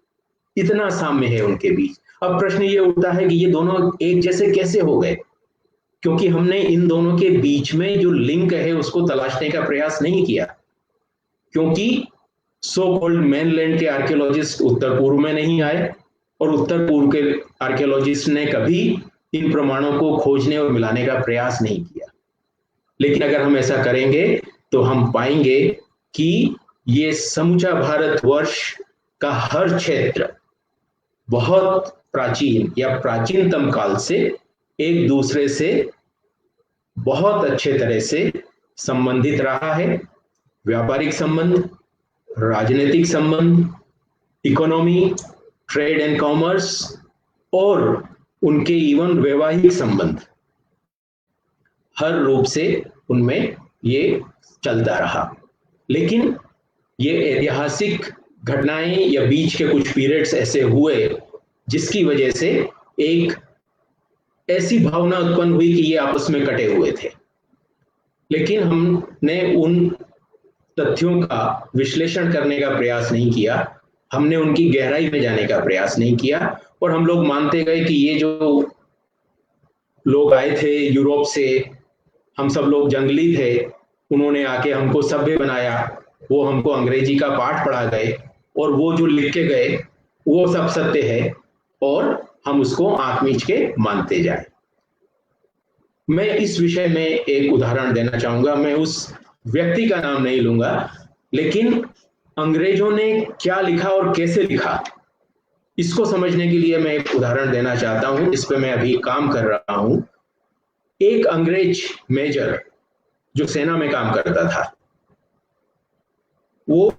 इतना साम्य है उनके बीच। अब प्रश्न ये उठता है कि ये दोनों एक जैसे कैसे हो गए, क्योंकि हमने इन दोनों के बीच में जो लिंक है उसको तलाशने का प्रयास नहीं किया, क्योंकि सो कॉल्ड मेनलैंड के आर्कियोलॉजिस्ट उत्तर पूर्व में नहीं आए और उत्तर पूर्व के आर्कियोलॉजिस्ट ने कभी इन प्रमाणों को खोजने और मिलाने का प्रयास नहीं किया। लेकिन अगर हम ऐसा करेंगे तो हम पाएंगे कि ये समूचा भारतवर्ष का हर क्षेत्र बहुत प्राचीन या प्राचीनतम काल से एक दूसरे से बहुत अच्छे तरह से संबंधित रहा है। व्यापारिक संबंध, राजनीतिक संबंध, इकोनॉमी, ट्रेड एंड कॉमर्स, और उनके इवन वैवाहिक संबंध, हर रूप से उनमें ये चलता रहा। लेकिन ये ऐतिहासिक घटनाएं या बीच के कुछ पीरियड्स ऐसे हुए जिसकी वजह से एक ऐसी भावना उत्पन्न हुई कि ये आपस में कटे हुए थे। लेकिन हमने उन तथ्यों का विश्लेषण करने का प्रयास नहीं किया, हमने उनकी गहराई में जाने का प्रयास नहीं किया, और हम लोग मानते गए कि ये जो लोग आए थे यूरोप से, हम सब लोग जंगली थे, उन्होंने आके हमको सभ्य बनाया, वो हमको अंग्रेजी का पाठ पढ़ा गए और वो जो लिख के गए वो सब सत्य है और हम उसको आंख मीच के मानते जाए। मैं इस विषय में एक उदाहरण देना चाहूंगा। मैं उस व्यक्ति का नाम नहीं लूंगा, लेकिन अंग्रेजों ने क्या लिखा और कैसे लिखा, इसको समझने के लिए मैं एक उदाहरण देना चाहता हूं। इस पे मैं अभी काम कर रहा हूं। एक अंग्रेज मेजर जो सेना में काम करता था, वो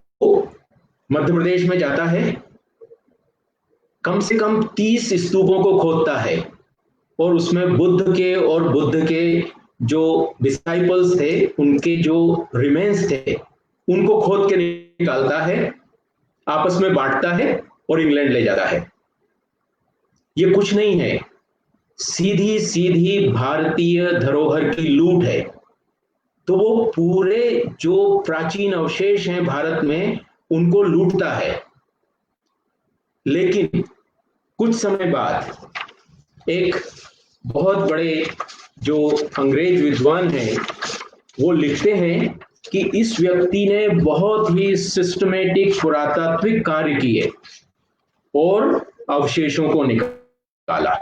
मध्य प्रदेश में जाता है, कम से कम 30 स्तूपों को खोदता है और उसमें बुद्ध के जो डिसाइपल्स थे, उनके जो रिमेन्स थे, उनको खोद के निकालता है, आपस में बांटता है और इंग्लैंड ले जाता है। ये कुछ नहीं है, सीधी सीधी भारतीय धरोहर की लूट है। तो वो पूरे जो प्राचीन अवशेष हैं भारत में, उनको लूटता है। लेकिन कुछ समय बाद एक बहुत बड़े जो अंग्रेज विद्वान हैं, वो लिखते हैं कि इस व्यक्ति ने बहुत ही सिस्टमेटिक पुरातात्विक कार्य किए और अवशेषों को निकाला।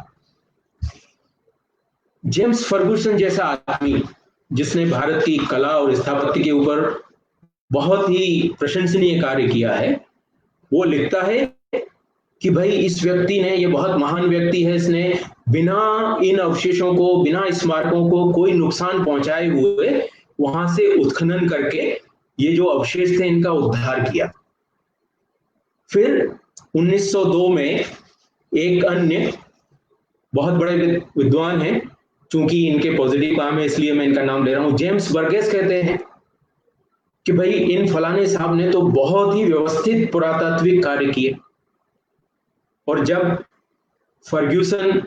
जेम्स फर्गुसन जैसा आदमी, जिसने भारत की कला और स्थापत्य के ऊपर बहुत ही प्रशंसनीय कार्य किया है, वो लिखता है कि भाई इस व्यक्ति ने, ये बहुत महान व्यक्ति है, इसने बिना इन अवशेषों को, बिना स्मारकों को कोई नुकसान पहुंचाए हुए वहां से उत्खनन करके ये जो अवशेष थे इनका उद्धार किया। फिर 1902 में एक अन्य बहुत बड़े विद्वान हैं, चूंकि इनके पॉजिटिव काम है इसलिए मैं इनका नाम ले रहा हूं, जेम्स बर्गेस, कहते हैं कि भाई इन फलाने साहब ने तो बहुत ही व्यवस्थित पुरातात्विक कार्य किए। और जब फर्ग्यूसन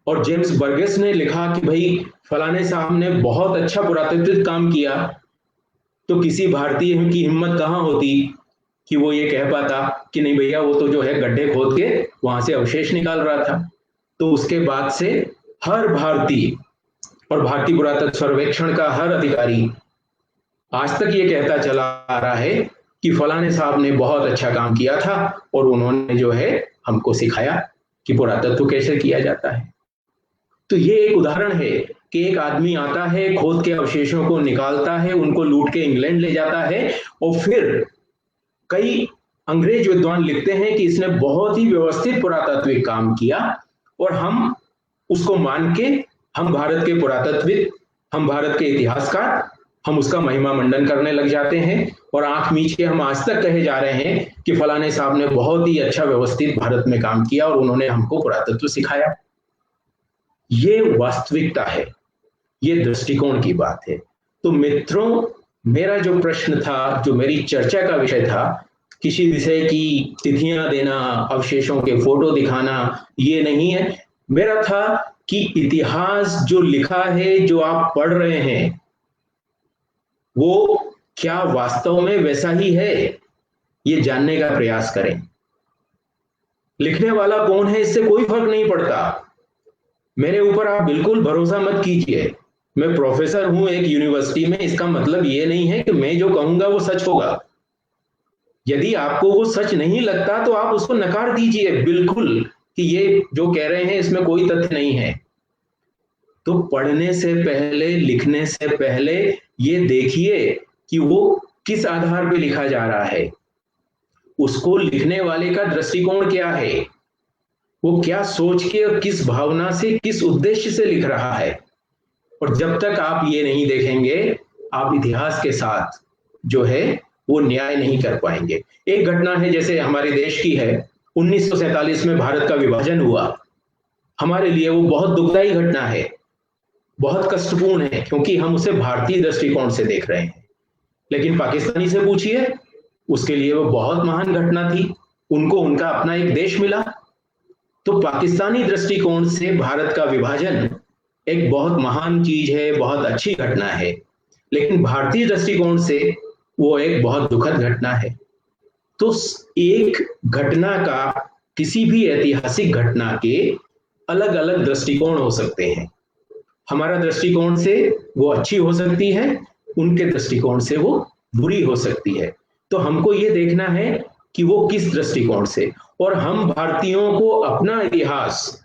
और जेम्स बर्गेस ने लिखा कि भाई फलाने साहब ने बहुत अच्छा पुरातात्विक काम किया, तो किसी भारतीय की हिम्मत कहाँ होती कि वो ये कह पाता कि नहीं भैया वो तो जो है गड्ढे खोद के वहां से अवशेष निकाल रहा था। तो उसके बाद से हर भारतीय और भारतीय पुरातत्व सर्वेक्षण का हर अधिकारी आज तक ये कहता चला आ रहा है कि फलाने साहब ने बहुत अच्छा काम किया था और उन्होंने जो है हमको सिखाया कि पुरातत्व कैसे किया जाता है। तो ये एक उदाहरण है कि एक आदमी आता है, खोद के अवशेषों को निकालता है, उनको लूट के इंग्लैंड ले जाता है, और फिर कई अंग्रेज विद्वान लिखते हैं कि इसने बहुत ही व्यवस्थित पुरातात्विक काम किया, और हम उसको मान के, हम भारत के पुरातत्वविद, हम भारत के इतिहासकार, हम उसका महिमा मंडन करने लग जाते हैं और आंख मीच के हम आज तक कहे जा रहे हैं कि फलाने साहब ने बहुत ही अच्छा व्यवस्थित भारत में काम किया और उन्होंने हमको पुरातत्व सिखाया। ये वास्तविकता है, ये दृष्टिकोण की बात है। तो मित्रों, मेरा जो प्रश्न था, जो मेरी चर्चा का विषय था, किसी विषय की तिथियां देना, अवशेषों के फोटो दिखाना, ये नहीं है। मेरा था कि इतिहास जो लिखा है, जो आप पढ़ रहे हैं, वो क्या वास्तव में वैसा ही है, ये जानने का प्रयास करें। लिखने वाला कौन है इससे कोई फर्क नहीं पड़ता। मेरे ऊपर आप बिल्कुल भरोसा मत कीजिए। मैं प्रोफेसर हूं एक यूनिवर्सिटी में, इसका मतलब ये नहीं है कि मैं जो कहूंगा वो सच होगा। यदि आपको वो सच नहीं लगता तो आप उसको नकार दीजिए बिल्कुल कि ये जो कह रहे हैं इसमें कोई तथ्य नहीं है। तो पढ़ने से पहले, लिखने से पहले ये देखिए कि वो किस आधार पे लिखा जा रहा है, उसको लिखने वाले का दृष्टिकोण क्या है, वो क्या सोच के और किस भावना से, किस उद्देश्य से लिख रहा है। और जब तक आप ये नहीं देखेंगे, आप इतिहास के साथ जो है वो न्याय नहीं कर पाएंगे। एक घटना है जैसे हमारे देश की है, 1947 में भारत का विभाजन हुआ। हमारे लिए वो बहुत दुखदायी घटना है, बहुत कष्टपूर्ण है, क्योंकि हम उसे भारतीय दृष्टिकोण से देख रहे हैं। लेकिन पाकिस्तानी से पूछिए, उसके लिए वो बहुत महान घटना थी, उनको उनका अपना एक देश मिला। तो पाकिस्तानी दृष्टिकोण से भारत का विभाजन एक बहुत महान चीज है, बहुत अच्छी घटना है, लेकिन भारतीय दृष्टिकोण से वो एक बहुत दुखद घटना है। तो एक घटना का, किसी भी ऐतिहासिक घटना के अलग अलग दृष्टिकोण हो सकते हैं। हमारा दृष्टिकोण से वो अच्छी हो सकती है, उनके दृष्टिकोण से वो बुरी हो सकती है। तो हमको ये देखना है कि वो किस दृष्टिकोण से, और हम भारतीयों को अपना इतिहास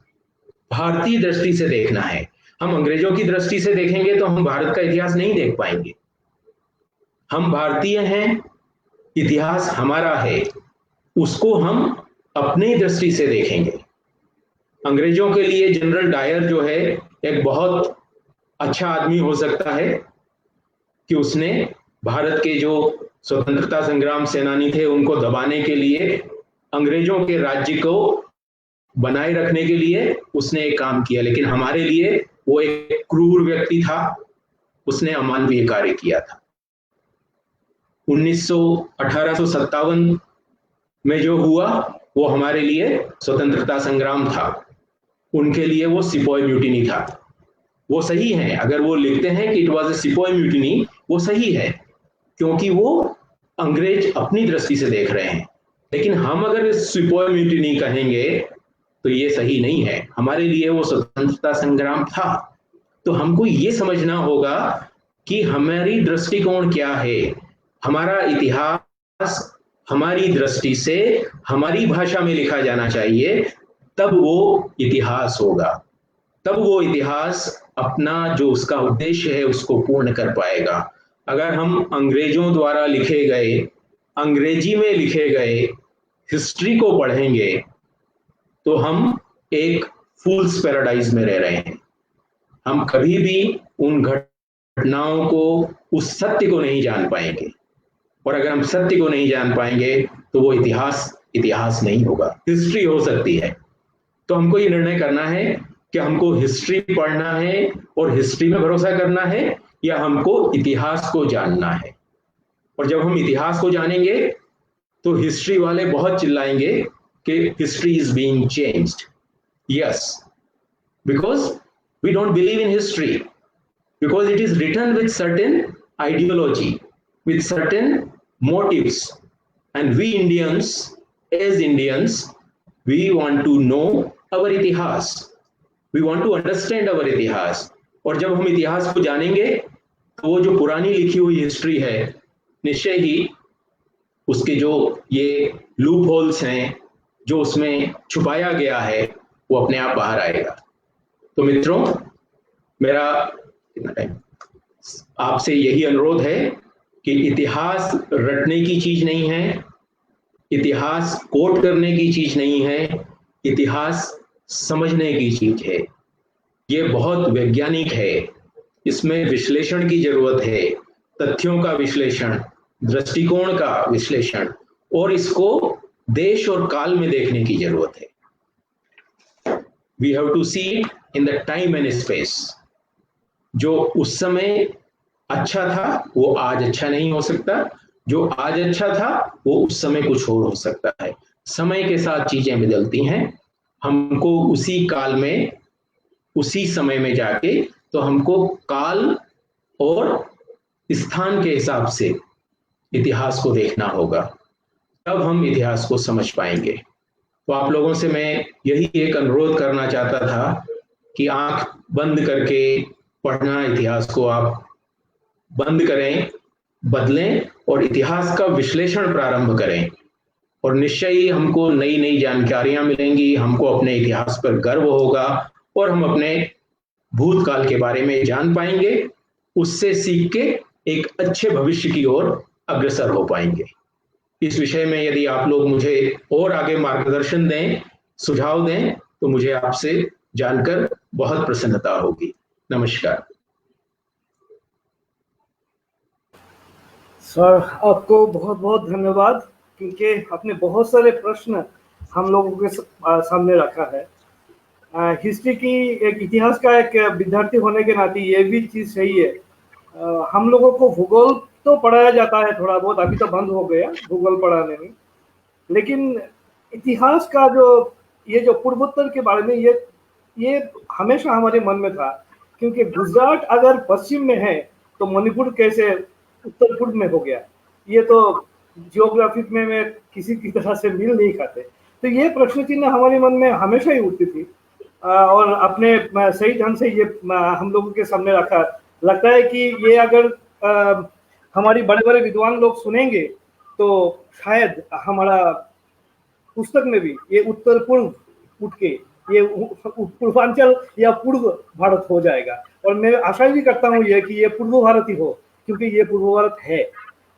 भारतीय दृष्टि से देखना है। हम अंग्रेजों की दृष्टि से देखेंगे तो हम भारत का इतिहास नहीं देख पाएंगे। हम भारतीय हैं, इतिहास हमारा है, उसको हम अपनी दृष्टि से देखेंगे। अंग्रेजों के लिए जनरल डायर जो है एक बहुत अच्छा आदमी हो सकता है कि उसने भारत के जो स्वतंत्रता संग्राम सेनानी थे उनको दबाने के लिए, अंग्रेजों के राज्य को बनाए रखने के लिए उसने एक काम किया। लेकिन हमारे लिए वो एक क्रूर व्यक्ति था, उसने अमानवीय कार्य किया था। 1857 में जो हुआ वो हमारे लिए स्वतंत्रता संग्राम था, उनके लिए वो सिपोई म्यूटिनी था। वो सही है, अगर वो लिखते हैं कि it was a sepoy mutiny, वो सही है, क्योंकि वो अंग्रेज अपनी दृष्टि से देख रहे हैं। लेकिन हम अगर सिपोई म्यूटिनी कहेंगे तो ये सही नहीं है, हमारे लिए वो स्वतंत्रता संग्राम था। तो हमको ये समझना होगा कि हमारी दृष्टिकोण क्या है, हमारा इतिहास हमारी दृष्टि से हमारी भाषा में लिखा जाना चाहिए, तब वो इतिहास होगा, तब वो इतिहास अपना जो उसका उद्देश्य है उसको पूर्ण कर पाएगा। अगर हम अंग्रेजों द्वारा लिखे गए, अंग्रेजी में लिखे गए हिस्ट्री को पढ़ेंगे तो हम एक फूल्स पैराडाइज में रह रहे हैं। हम कभी भी उन घटनाओं को, उस सत्य को नहीं जान पाएंगे, और अगर हम सत्य को नहीं जान पाएंगे तो वो इतिहास नहीं होगा, हिस्ट्री हो सकती है। तो हमको ये निर्णय करना है कि हमको हिस्ट्री पढ़ना है और हिस्ट्री में भरोसा करना है, या हमको इतिहास को जानना है। और जब हम इतिहास को जानेंगे तो हिस्ट्री वाले बहुत चिल्लाएंगे कि history is being changed. Yes, because we don't believe in history, because it is written with certain ideology, with certain motives, and we Indians, as Indians, we want to know our itihas, we want to understand our itihas। और जब हम इतिहास को जानेंगे तो वो जो पुरानी लिखी हुई हिस्ट्री है, निश्चय ही उसके जो ये लूप होल्स हैं, जो उसमें छुपाया गया है, वो अपने आप बाहर आएगा। तो मित्रों, मेरा आपसे यही अनुरोध है कि इतिहास रटने की चीज नहीं है, इतिहास कोट करने की चीज नहीं है, इतिहास समझने की चीज है। ये बहुत वैज्ञानिक है, इसमें विश्लेषण की जरूरत है, तथ्यों का विश्लेषण, दृष्टिकोण का विश्लेषण, और इसको देश और काल में देखने की जरूरत है। We have to see it in the time and space. जो उस समय अच्छा था वो आज अच्छा नहीं हो सकता, जो आज अच्छा था वो उस समय कुछ और हो सकता है। समय के साथ चीजें बदलती हैं, हमको उसी काल में, उसी समय में जाके, तो हमको काल और स्थान के हिसाब से इतिहास को देखना होगा, तब हम इतिहास को समझ पाएंगे। तो आप लोगों से मैं यही एक अनुरोध करना चाहता था कि आंख बंद करके पढ़ना, इतिहास को आप बंद करें, बदलें और इतिहास का विश्लेषण प्रारंभ करें, और निश्चय ही हमको नई नई जानकारियां मिलेंगी, हमको अपने इतिहास पर गर्व होगा, और हम अपने भूतकाल के बारे में जान पाएंगे, उससे सीख के एक अच्छे भविष्य की ओर अग्रसर हो पाएंगे। इस विषय में यदि आप लोग मुझे और आगे मार्गदर्शन दें, सुझाव दें, तो मुझे आपसे जानकर बहुत प्रसन्नता होगी। नमस्कार सर, आपको बहुत बहुत धन्यवाद, क्योंकि आपने बहुत सारे प्रश्न हम लोगों के सामने रखा है। हिस्ट्री की एक इतिहास का एक विद्यार्थी होने के नाते ये भी चीज़ सही है। हम लोगों को भूगोल तो पढ़ाया जाता है थोड़ा बहुत, अभी तो बंद हो गया भूगोल पढ़ाने में, लेकिन इतिहास का जो ये जो पूर्वोत्तर के बारे में ये हमेशा हमारे मन में था, क्योंकि गुजरात अगर पश्चिम में है तो मणिपुर कैसे उत्तर पूर्व में हो गया, ये तो जियोग्राफी में किसी की तरह से मिल नहीं खाते। तो ये प्रश्न चिन्ह हमारे मन में हमेशा ही उठती थी, और अपने सही ढंग से ये हम लोगों के सामने रखा। लगता है कि ये अगर हमारी बड़े बड़े विद्वान लोग सुनेंगे तो शायद हमारा पुस्तक में भी ये उत्तर पूर्व उठ के ये पूर्वांचल या पूर्व भारत हो जाएगा, और मैं आशा भी करता हूँ ये कि ये पूर्व भारत ही हो, क्योंकि ये पूर्व भारत है।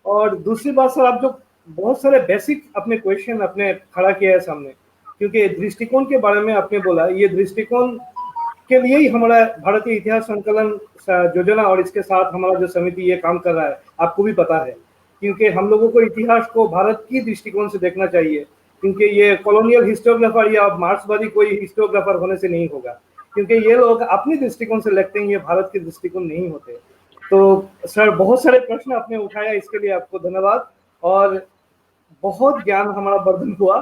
और दूसरी बात सर, आप जो बहुत सारे बेसिक अपने क्वेश्चन अपने खड़ा किया है सामने, क्योंकि दृष्टिकोण के बारे में आपने बोला, ये दृष्टिकोण के लिए ही हमारा भारतीय इतिहास संकलन योजना और इसके साथ हमारा जो समिति ये काम कर रहा है, आपको भी पता है, क्योंकि हम लोगों को इतिहास को भारत की दृष्टिकोण से देखना चाहिए, क्योंकि ये कॉलोनियल हिस्टोग्राफर या मार्क्सवादी कोई हिस्टोग्राफर होने से नहीं होगा, क्योंकि ये लोग अपनी दृष्टिकोण से लिखते हैं, ये भारत के दृष्टिकोण नहीं होते। तो सर, बहुत सारे प्रश्न आपने उठाया, इसके लिए आपको धन्यवाद, और बहुत ज्ञान हमारा वर्धन हुआ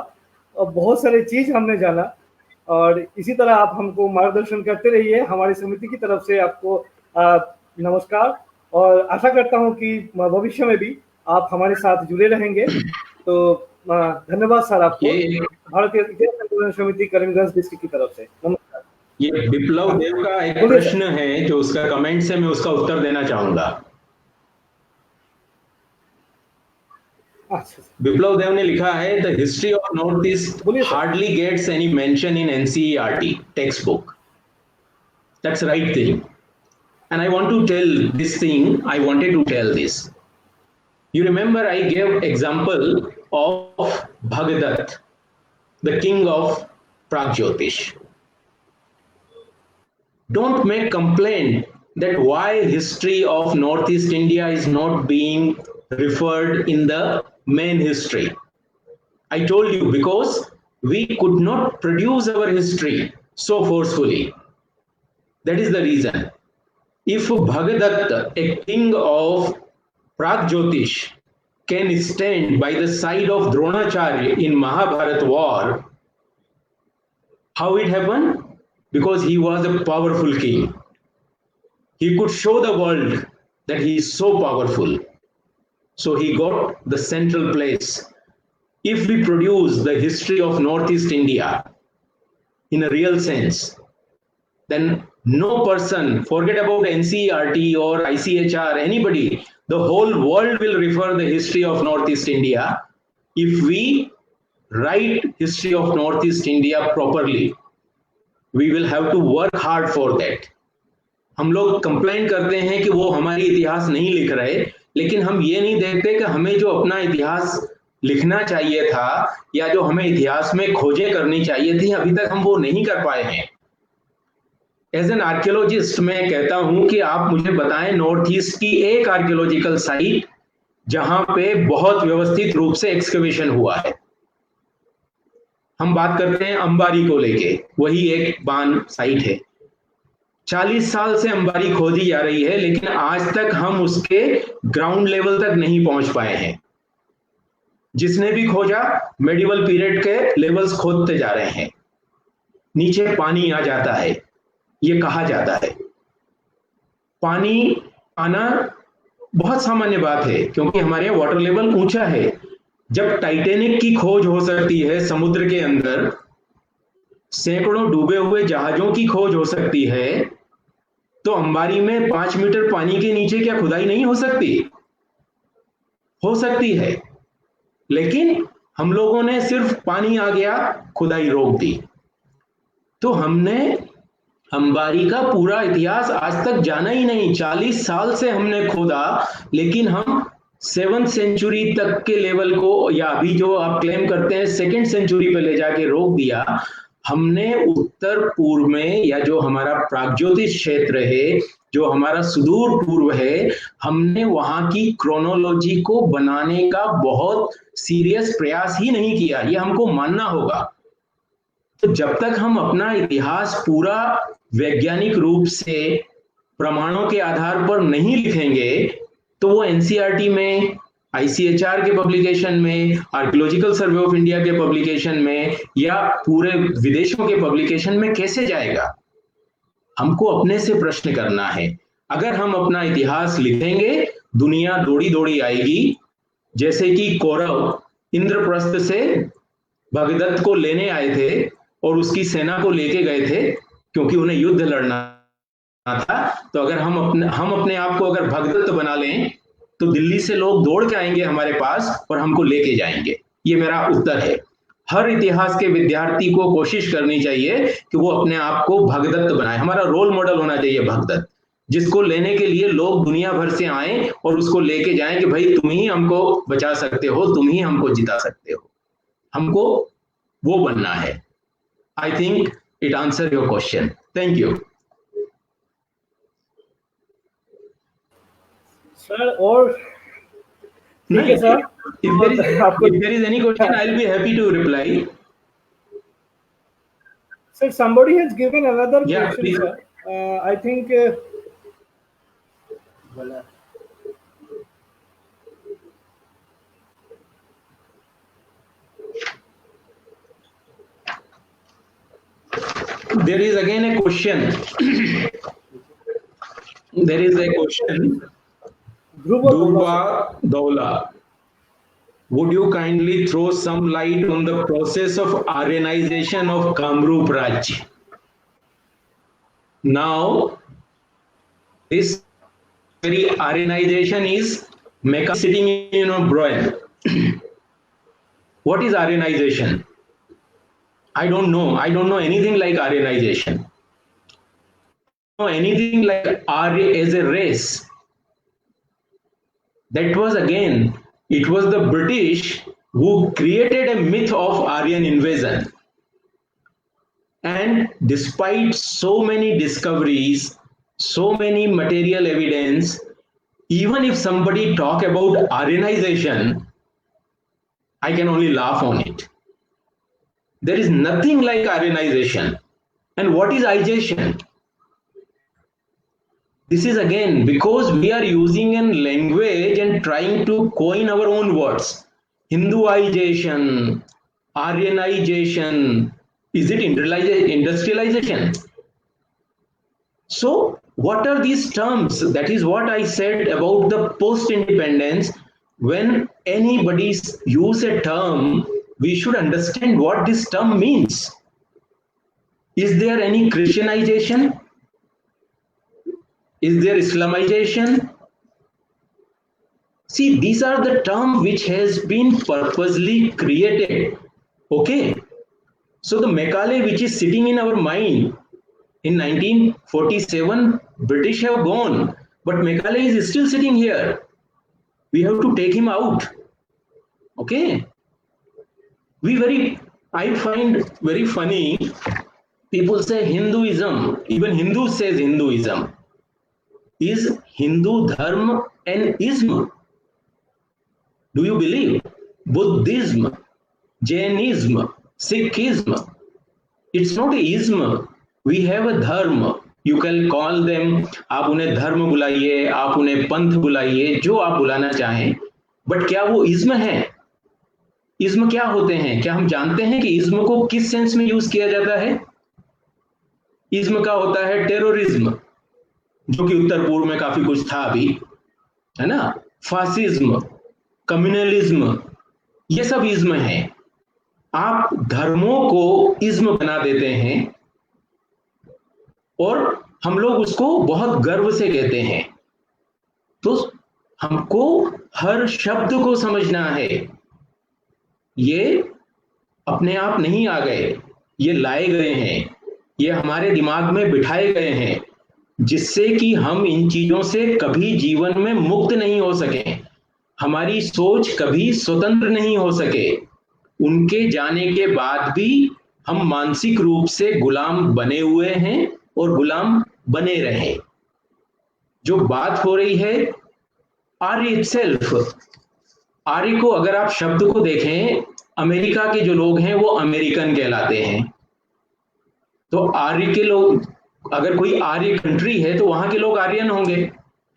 और बहुत सारे चीज हमने जाना, और इसी तरह आप हमको मार्गदर्शन करते रहिए। हमारी समिति की तरफ से आपको नमस्कार, और आशा करता हूं कि भविष्य में भी आप हमारे साथ जुड़े रहेंगे। तो धन्यवाद सर आपको, भारतीय इतिहास संकलन समिति करीमगंज डिस्ट्रिक्ट की तरफ से नमस्कार। ये विप्लव देव का एक प्रश्न है जो उसका कमेंट से मैं उसका उत्तर देना चाहूंगा। विप्लव देव ने लिखा है, the history of north east hardly gets any mention in NCERT textbook. That's right thing, and I want to tell this thing, I wanted to tell this. You remember I gave example of Bhagadath, the king of Pragjyotish. Don't make complaint that why history of Northeast India is not being referred in the main history. I told you, because we could not produce our history so forcefully. That is the reason. If Bhagadatta, a king of Pragjyotish, can stand by the side of Dronacharya in Mahabharata war, how it happened? Because he was a powerful king. He could show the world that he is so powerful. So he got the central place. If we produce the history of Northeast India in a real sense, then no person, forget about NCERT or ICHR, anybody, the whole world will refer the history of Northeast India if we write history of Northeast India properly. We will have to work hard for that. हम लोग complain करते हैं कि वो हमारी इतिहास नहीं लिख रहे, लेकिन हम ये नहीं देखते कि हमें जो अपना इतिहास लिखना चाहिए था या जो हमें इतिहास में खोजें करनी चाहिए थी, अभी तक हम वो नहीं कर पाए हैं। एज एन आर्कियोलॉजिस्ट मैं कहता हूं कि आप मुझे बताएं नॉर्थ ईस्ट की एक आर्कियोलॉजिकल साइट जहां पे बहुत व्यवस्थित रूप से एक्सकवेशन हुआ है। हम बात करते हैं अंबारी को लेके, वही एक बान साइट है। 40 साल से अंबारी खोदी जा रही है, लेकिन आज तक हम उसके ग्राउंड लेवल तक नहीं पहुंच पाए हैं। जिसने भी खोजा मेडिवल पीरियड के लेवल्स खोदते जा रहे हैं, नीचे पानी आ जाता है। ये कहा जाता है पानी आना बहुत सामान्य बात है, क्योंकि हमारे यहाँ वाटर लेवल ऊंचा है। जब टाइटैनिक की खोज हो सकती है समुद्र के अंदर, सैकड़ों डूबे हुए जहाजों की खोज हो सकती है, तो अंबारी में 5 मीटर पानी के नीचे क्या खुदाई नहीं हो सकती? हो सकती है, लेकिन हम लोगों ने सिर्फ पानी आ गया खुदाई रोक दी। तो हमने अंबारी का पूरा इतिहास आज तक जाना ही नहीं। 40 साल से हमने खोदा, लेकिन हम 7th सेंचुरी तक के लेवल को, या अभी जो आप क्लेम करते हैं 2nd सेंचुरी पे ले जाके रोक दिया। हमने उत्तर पूर्व में, या जो हमारा प्रागज्योतिष क्षेत्र है, जो हमारा सुदूर पूर्व है, हमने वहां की क्रोनोलॉजी को बनाने का बहुत सीरियस प्रयास ही नहीं किया। ये हमको मानना होगा तो जब तक हम अपना इतिहास पूरा वैज्ञानिक रूप से प्रमाणों के आधार पर नहीं लिखेंगे, तो वो एनसीईआरटी में, आईसीएचआर के पब्लिकेशन में, आर्कियोलॉजिकल सर्वे ऑफ इंडिया के पब्लिकेशन में या पूरे विदेशों के पब्लिकेशन में कैसे जाएगा? हमको अपने से प्रश्न करना है। अगर हम अपना इतिहास लिखेंगे, दुनिया दौड़ी दौड़ी आएगी। जैसे कि कौरव इंद्रप्रस्थ से भगदत्त को लेने आए थे और उसकी सेना को लेके गए थे क्योंकि उन्हें युद्ध लड़ना था। तो अगर हम अपने आप को अगर भगदत्त बना लें तो दिल्ली से लोग दौड़ के आएंगे हमारे पास और हमको लेके जाएंगे। ये मेरा उत्तर है। हर इतिहास के विद्यार्थी को कोशिश करनी चाहिए कि वो अपने आप को भगदत्त बनाए। हमारा रोल मॉडल होना चाहिए भगदत्त, जिसको लेने के लिए लोग दुनिया भर से आए और उसको लेके जाएं कि भाई तुम ही हमको बचा सकते हो, तुम ही हमको जिता सकते हो। हमको वो बनना है। I think it answer your question. Thank you sir. और ठीक है sir, if there is any question I'll be happy to reply. Sir, somebody has given another Yeah, question, please. sir. I think there is again a question. There is a question. Dhruva Daula, would you kindly throw some light on the process of Aryanization of Kamrup Raj? Now, this very Aryanization is Mecca sitting in a broil. What is Aryanization? I don't know. I don't know anything like Aryanization. I don't know anything like Arya as a race. That was again, it was the British who created a myth of Aryan invasion. And despite so many discoveries, so many material evidence, even if somebody talk about Aryanization, I can only laugh on it. There is nothing like Aryanization. And what is ization? This is again because we are using a language and trying to coin our own words. Hinduization, Aryanization, is it industrialization? So what are these terms? That is what I said about the post-independence. When anybody use a term, we should understand what this term means. Is there any Christianization? Is there Islamization? See, these are the terms which has been purposely created. Okay. So the Macaulay which is sitting in our mind in 1947, British have gone, but Macaulay is still sitting here. We have to take him out. Okay. I find very funny, people say Hinduism, even Hindu says Hinduism. Is Hindu dharma an ism? Do you believe? Buddhism, Jainism, Sikhism, it's not a ism. We have a dharma. You can call them, आप उन्हें धर्म बुलाइए, आप उन्हें पंथ बुलाइए, जो आप बुलाना चाहें, बट क्या वो इज्म है? इज्म क्या होते हैं? क्या हम जानते हैं कि इज्म को किस सेंस में यूज किया जाता है? इज्म का होता है टेररिज्म, जो कि उत्तर पूर्व में काफी कुछ था अभी, है ना? फासिज्म, कम्युनलिज्म, ये सब इज्म है। आप धर्मों को इज्म बना देते हैं और हम लोग उसको बहुत गर्व से कहते हैं। तो हमको हर शब्द को समझना है। ये अपने आप नहीं आ गए, ये लाए गए हैं, ये हमारे दिमाग में बिठाए गए हैं, जिससे कि हम इन चीजों से कभी जीवन में मुक्त नहीं हो सके, हमारी सोच कभी स्वतंत्र नहीं हो सके। उनके जाने के बाद भी हम मानसिक रूप से गुलाम बने हुए हैं और गुलाम बने रहे। जो बात हो रही है आर्य इटसेल्फ, आर्य को अगर आप शब्द को देखें, अमेरिका के जो लोग हैं वो अमेरिकन कहलाते हैं, तो आर्य के लोग, अगर कोई आर्य कंट्री है तो वहां के लोग आर्यन होंगे,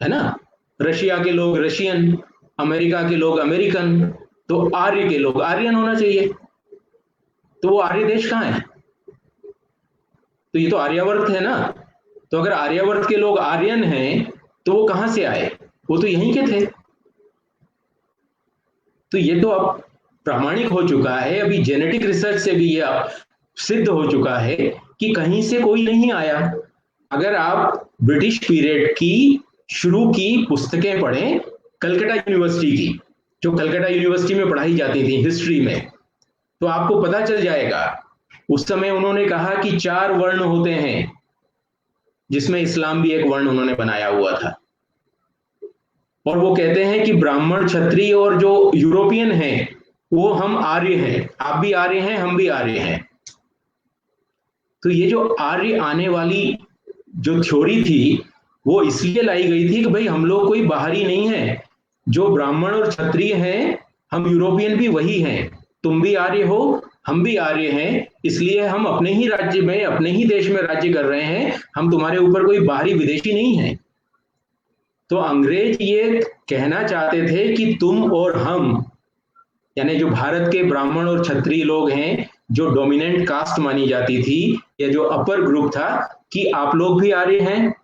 है ना। रशिया के लोग रशियन, अमेरिका के लोग अमेरिकन, तो आर्य के लोग आर्यन होना चाहिए। तो वो आर्य देश कहाँ है? तो ये तो आर्यावर्त है ना। तो अगर आर्यावर्त के लोग आर्यन हैं तो वो कहां से आए? वो तो यहीं के थे। तो ये तो अब प्रामाणिक हो चुका है, अभी जेनेटिक रिसर्च से भी ये अब सिद्ध हो चुका है कि कहीं से कोई नहीं आया। अगर आप ब्रिटिश पीरियड की शुरू की पुस्तकें पढ़ें, कलकत्ता यूनिवर्सिटी की, जो कलकत्ता यूनिवर्सिटी में पढ़ाई जाती थी हिस्ट्री में, तो आपको पता चल जाएगा। उस समय उन्होंने कहा कि 4 वर्ण होते हैं, जिसमें इस्लाम भी एक वर्ण उन्होंने बनाया हुआ था। और वो कहते हैं कि ब्राह्मण, क्षत्रिय और जो यूरोपियन हैं वो हम आर्य हैं, आप भी आर्य हैं, हम भी आर्य हैं। तो ये जो आर्य आने वाली जो थ्योरी थी वो इसलिए लाई गई थी कि भाई हम लोग कोई बाहरी नहीं है, जो ब्राह्मण और क्षत्रिय हैं, हम यूरोपियन भी वही हैं, तुम भी आर्य हो, हम भी आर्य हैं, इसलिए हम अपने ही राज्य में, अपने ही देश में राज्य कर रहे हैं, हम तुम्हारे ऊपर कोई बाहरी विदेशी नहीं है। तो अंग्रेज ये कहना चाहते थे कि तुम और हम, यानी जो भारत के ब्राह्मण और क्षत्रिय लोग हैं, जो डोमिनेंट कास्ट मानी जाती थी, या जो अपर ग्रुप था, कि आप लोग भी आर्य हैं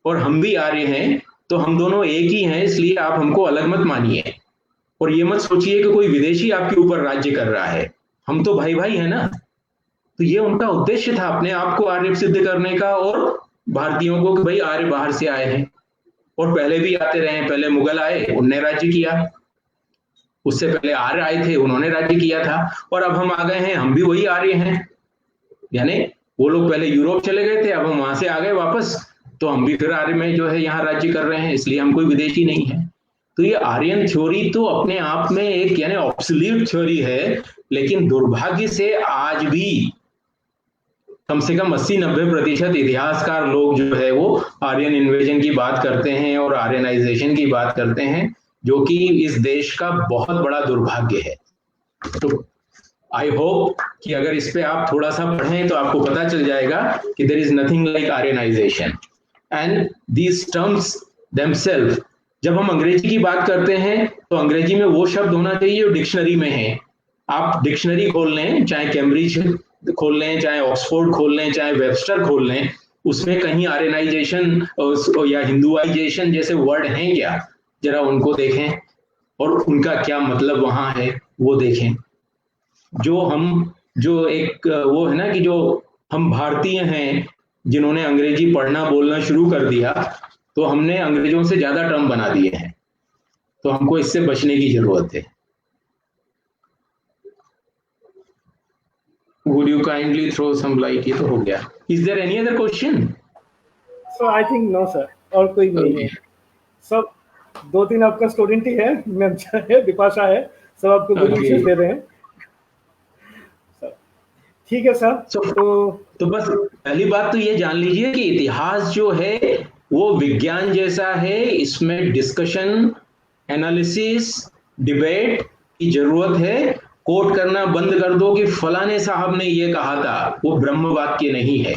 और हम भी आर्य हैं, तो हम दोनों एक ही हैं, इसलिए आप हमको अलग मत मानिए और ये मत सोचिए कि कोई विदेशी आपके ऊपर राज्य कर रहा है, हम तो भाई भाई है ना। तो ये उनका उद्देश्य था, अपने आप को आर्य सिद्ध करने का, और भारतीयों को कि भाई आर्य बाहर से आए हैं, और पहले भी आते रहे। पहले मुगल आए, उनने राज्य किया, उससे पहले आर्य आए थे, उन्होंने राज्य किया था, और अब हम आ गए हैं, हम भी वही आर्य हैं। यानी वो लोग पहले यूरोप चले गए थे, अब हम वहां से आ गए वापस, तो हम भी फिर आर्य में जो है यहाँ राज्य कर रहे हैं, इसलिए हम कोई विदेशी नहीं है। तो ये आर्यन थ्योरी तो अपने आप में एक यानी ऑब्सोल्यूट थ्योरी है, लेकिन दुर्भाग्य से आज भी कम से कम 80-90% इतिहासकार लोग जो है वो आर्यन इन्वेजन की बात करते हैं और आर्यनाइजेशन की बात करते हैं, जो कि इस देश का बहुत बड़ा दुर्भाग्य है। तो आई होप कि अगर इस पे आप थोड़ा सा पढ़ें तो आपको पता चल जाएगा कि there is nothing like Aryanization and these terms themselves. जब हम अंग्रेजी की बात करते हैं तो अंग्रेजी में वो शब्द होना चाहिए जो डिक्शनरी में है। आप डिक्शनरी खोल लें, चाहे कैम्ब्रिज खोल लें, चाहे ऑक्सफोर्ड खोल लें, चाहे वेबस्टर खोल लें, उसमें कहीं आर्यनाइजेशन या हिंदुआइजेशन जैसे वर्ड हैं क्या? जरा उनको देखें और उनका क्या मतलब वहां है वो देखें। जो एक वो है ना कि जो हम भारतीय हैं जिन्होंने अंग्रेजी पढ़ना बोलना शुरू कर दिया, तो हमने अंग्रेजों से ज्यादा टर्म बना दिए हैं, तो हमको इससे बचने की जरूरत है। Would you kindly throw some light? ये तो हो गया। Is there any other question? So I think no sir, और कोई नहीं है। सब 2-3 आपका स्टूडेंट ही है, मैम है, विपाशा है, सब आपको गुड विशेस दे रहे हैं। ठीक है सर। तो बस पहली बात तो ये जान लीजिए कि इतिहास जो है वो विज्ञान जैसा है, इसमें डिस्कशन, एनालिसिस, डिबेट की जरूरत है। कोट करना बंद कर दो कि फलाने साहब ने ये कहा था, वो ब्रह्म वाक्य नहीं है,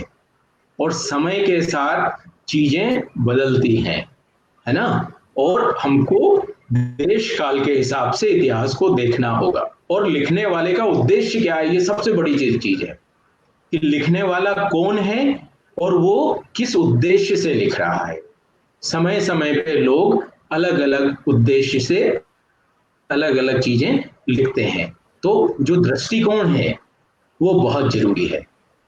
और समय के साथ चीजें बदलती हैं, है ना। और हमको देश काल के हिसाब से इतिहास को देखना होगा, और लिखने वाले का उद्देश्य क्या है, ये सबसे बड़ी चीज है कि लिखने वाला कौन है और वो किस उद्देश्य से लिख रहा है। समय समय पे लोग अलग अलग उद्देश्य से अलग अलग चीजें लिखते हैं, तो जो दृष्टिकोण है वो बहुत जरूरी है,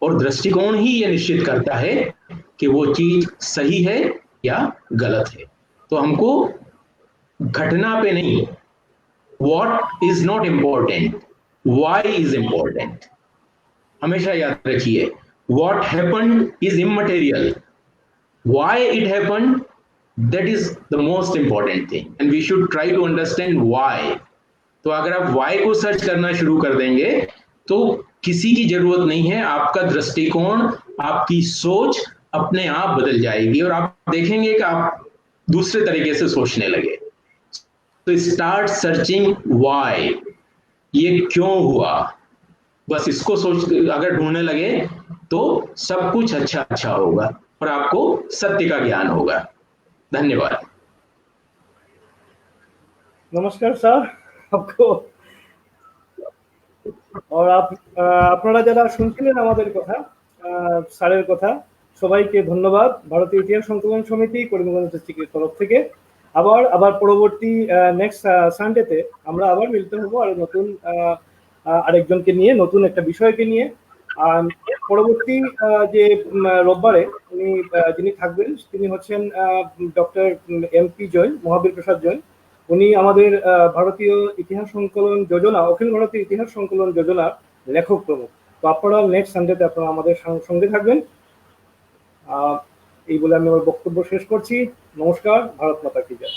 और दृष्टिकोण ही ये निश्चित करता है कि वो चीज सही है या गलत है। तो हमको घटना पे नहीं, what is not important, why is important. हमेशा याद रखिए, what happened is immaterial, why it happened that is the most important thing, and we should try to understand why. तो अगर आप व्हाई को सर्च करना शुरू कर देंगे तो किसी की जरूरत नहीं है, आपका दृष्टिकोण, आपकी सोच अपने आप बदल जाएगी, और आप देखेंगे कि आप दूसरे तरीके से सोचने लगे। तो स्टार्ट सर्चिंग व्हाई, ये क्यों हुआ, बस इसको सोच अगर ढूंढने लगे तो सब कुछ अच्छा अच्छा होगा और आपको सत्य का ज्ञान होगा। धन्यवाद। नमस्कार सर आपको। और আপনারা যারা শুনছিলেন আমাদের কথা, স্যারের কথা, সবাইকে ধন্যবাদ। ভারতীয় ইতিহাস সংকলন সমিতি করিমগঞ্জ ডিস্ট্রিক্টের তরফ থেকে আবার পরবর্তী নেক্সট সানডেতে আমরা আবার মিলিত হব আর নতুন আরেকজনকে নিয়ে, নতুন একটা বিষয়কে নিয়ে। পরবর্তী যে রোববারে উনি যিনি থাকবেন তিনি হচ্ছেন ডক্টর MP জৈন, মহাবীর প্রসাদ জৈন। উনি আমাদের ভারতীয় ইতিহাস সংকলন যোজনা, অখিল ভারতীয় ইতিহাস সংকলন যোজনার লেখক প্রমুখ। তো আপনারা নেক্সট সানডেতে আপনারা আমাদের সঙ্গে থাকবেন। এই বলে আমি আমার বক্তব্য শেষ করছি। নমস্কার। ভারত মাতা কি জয়।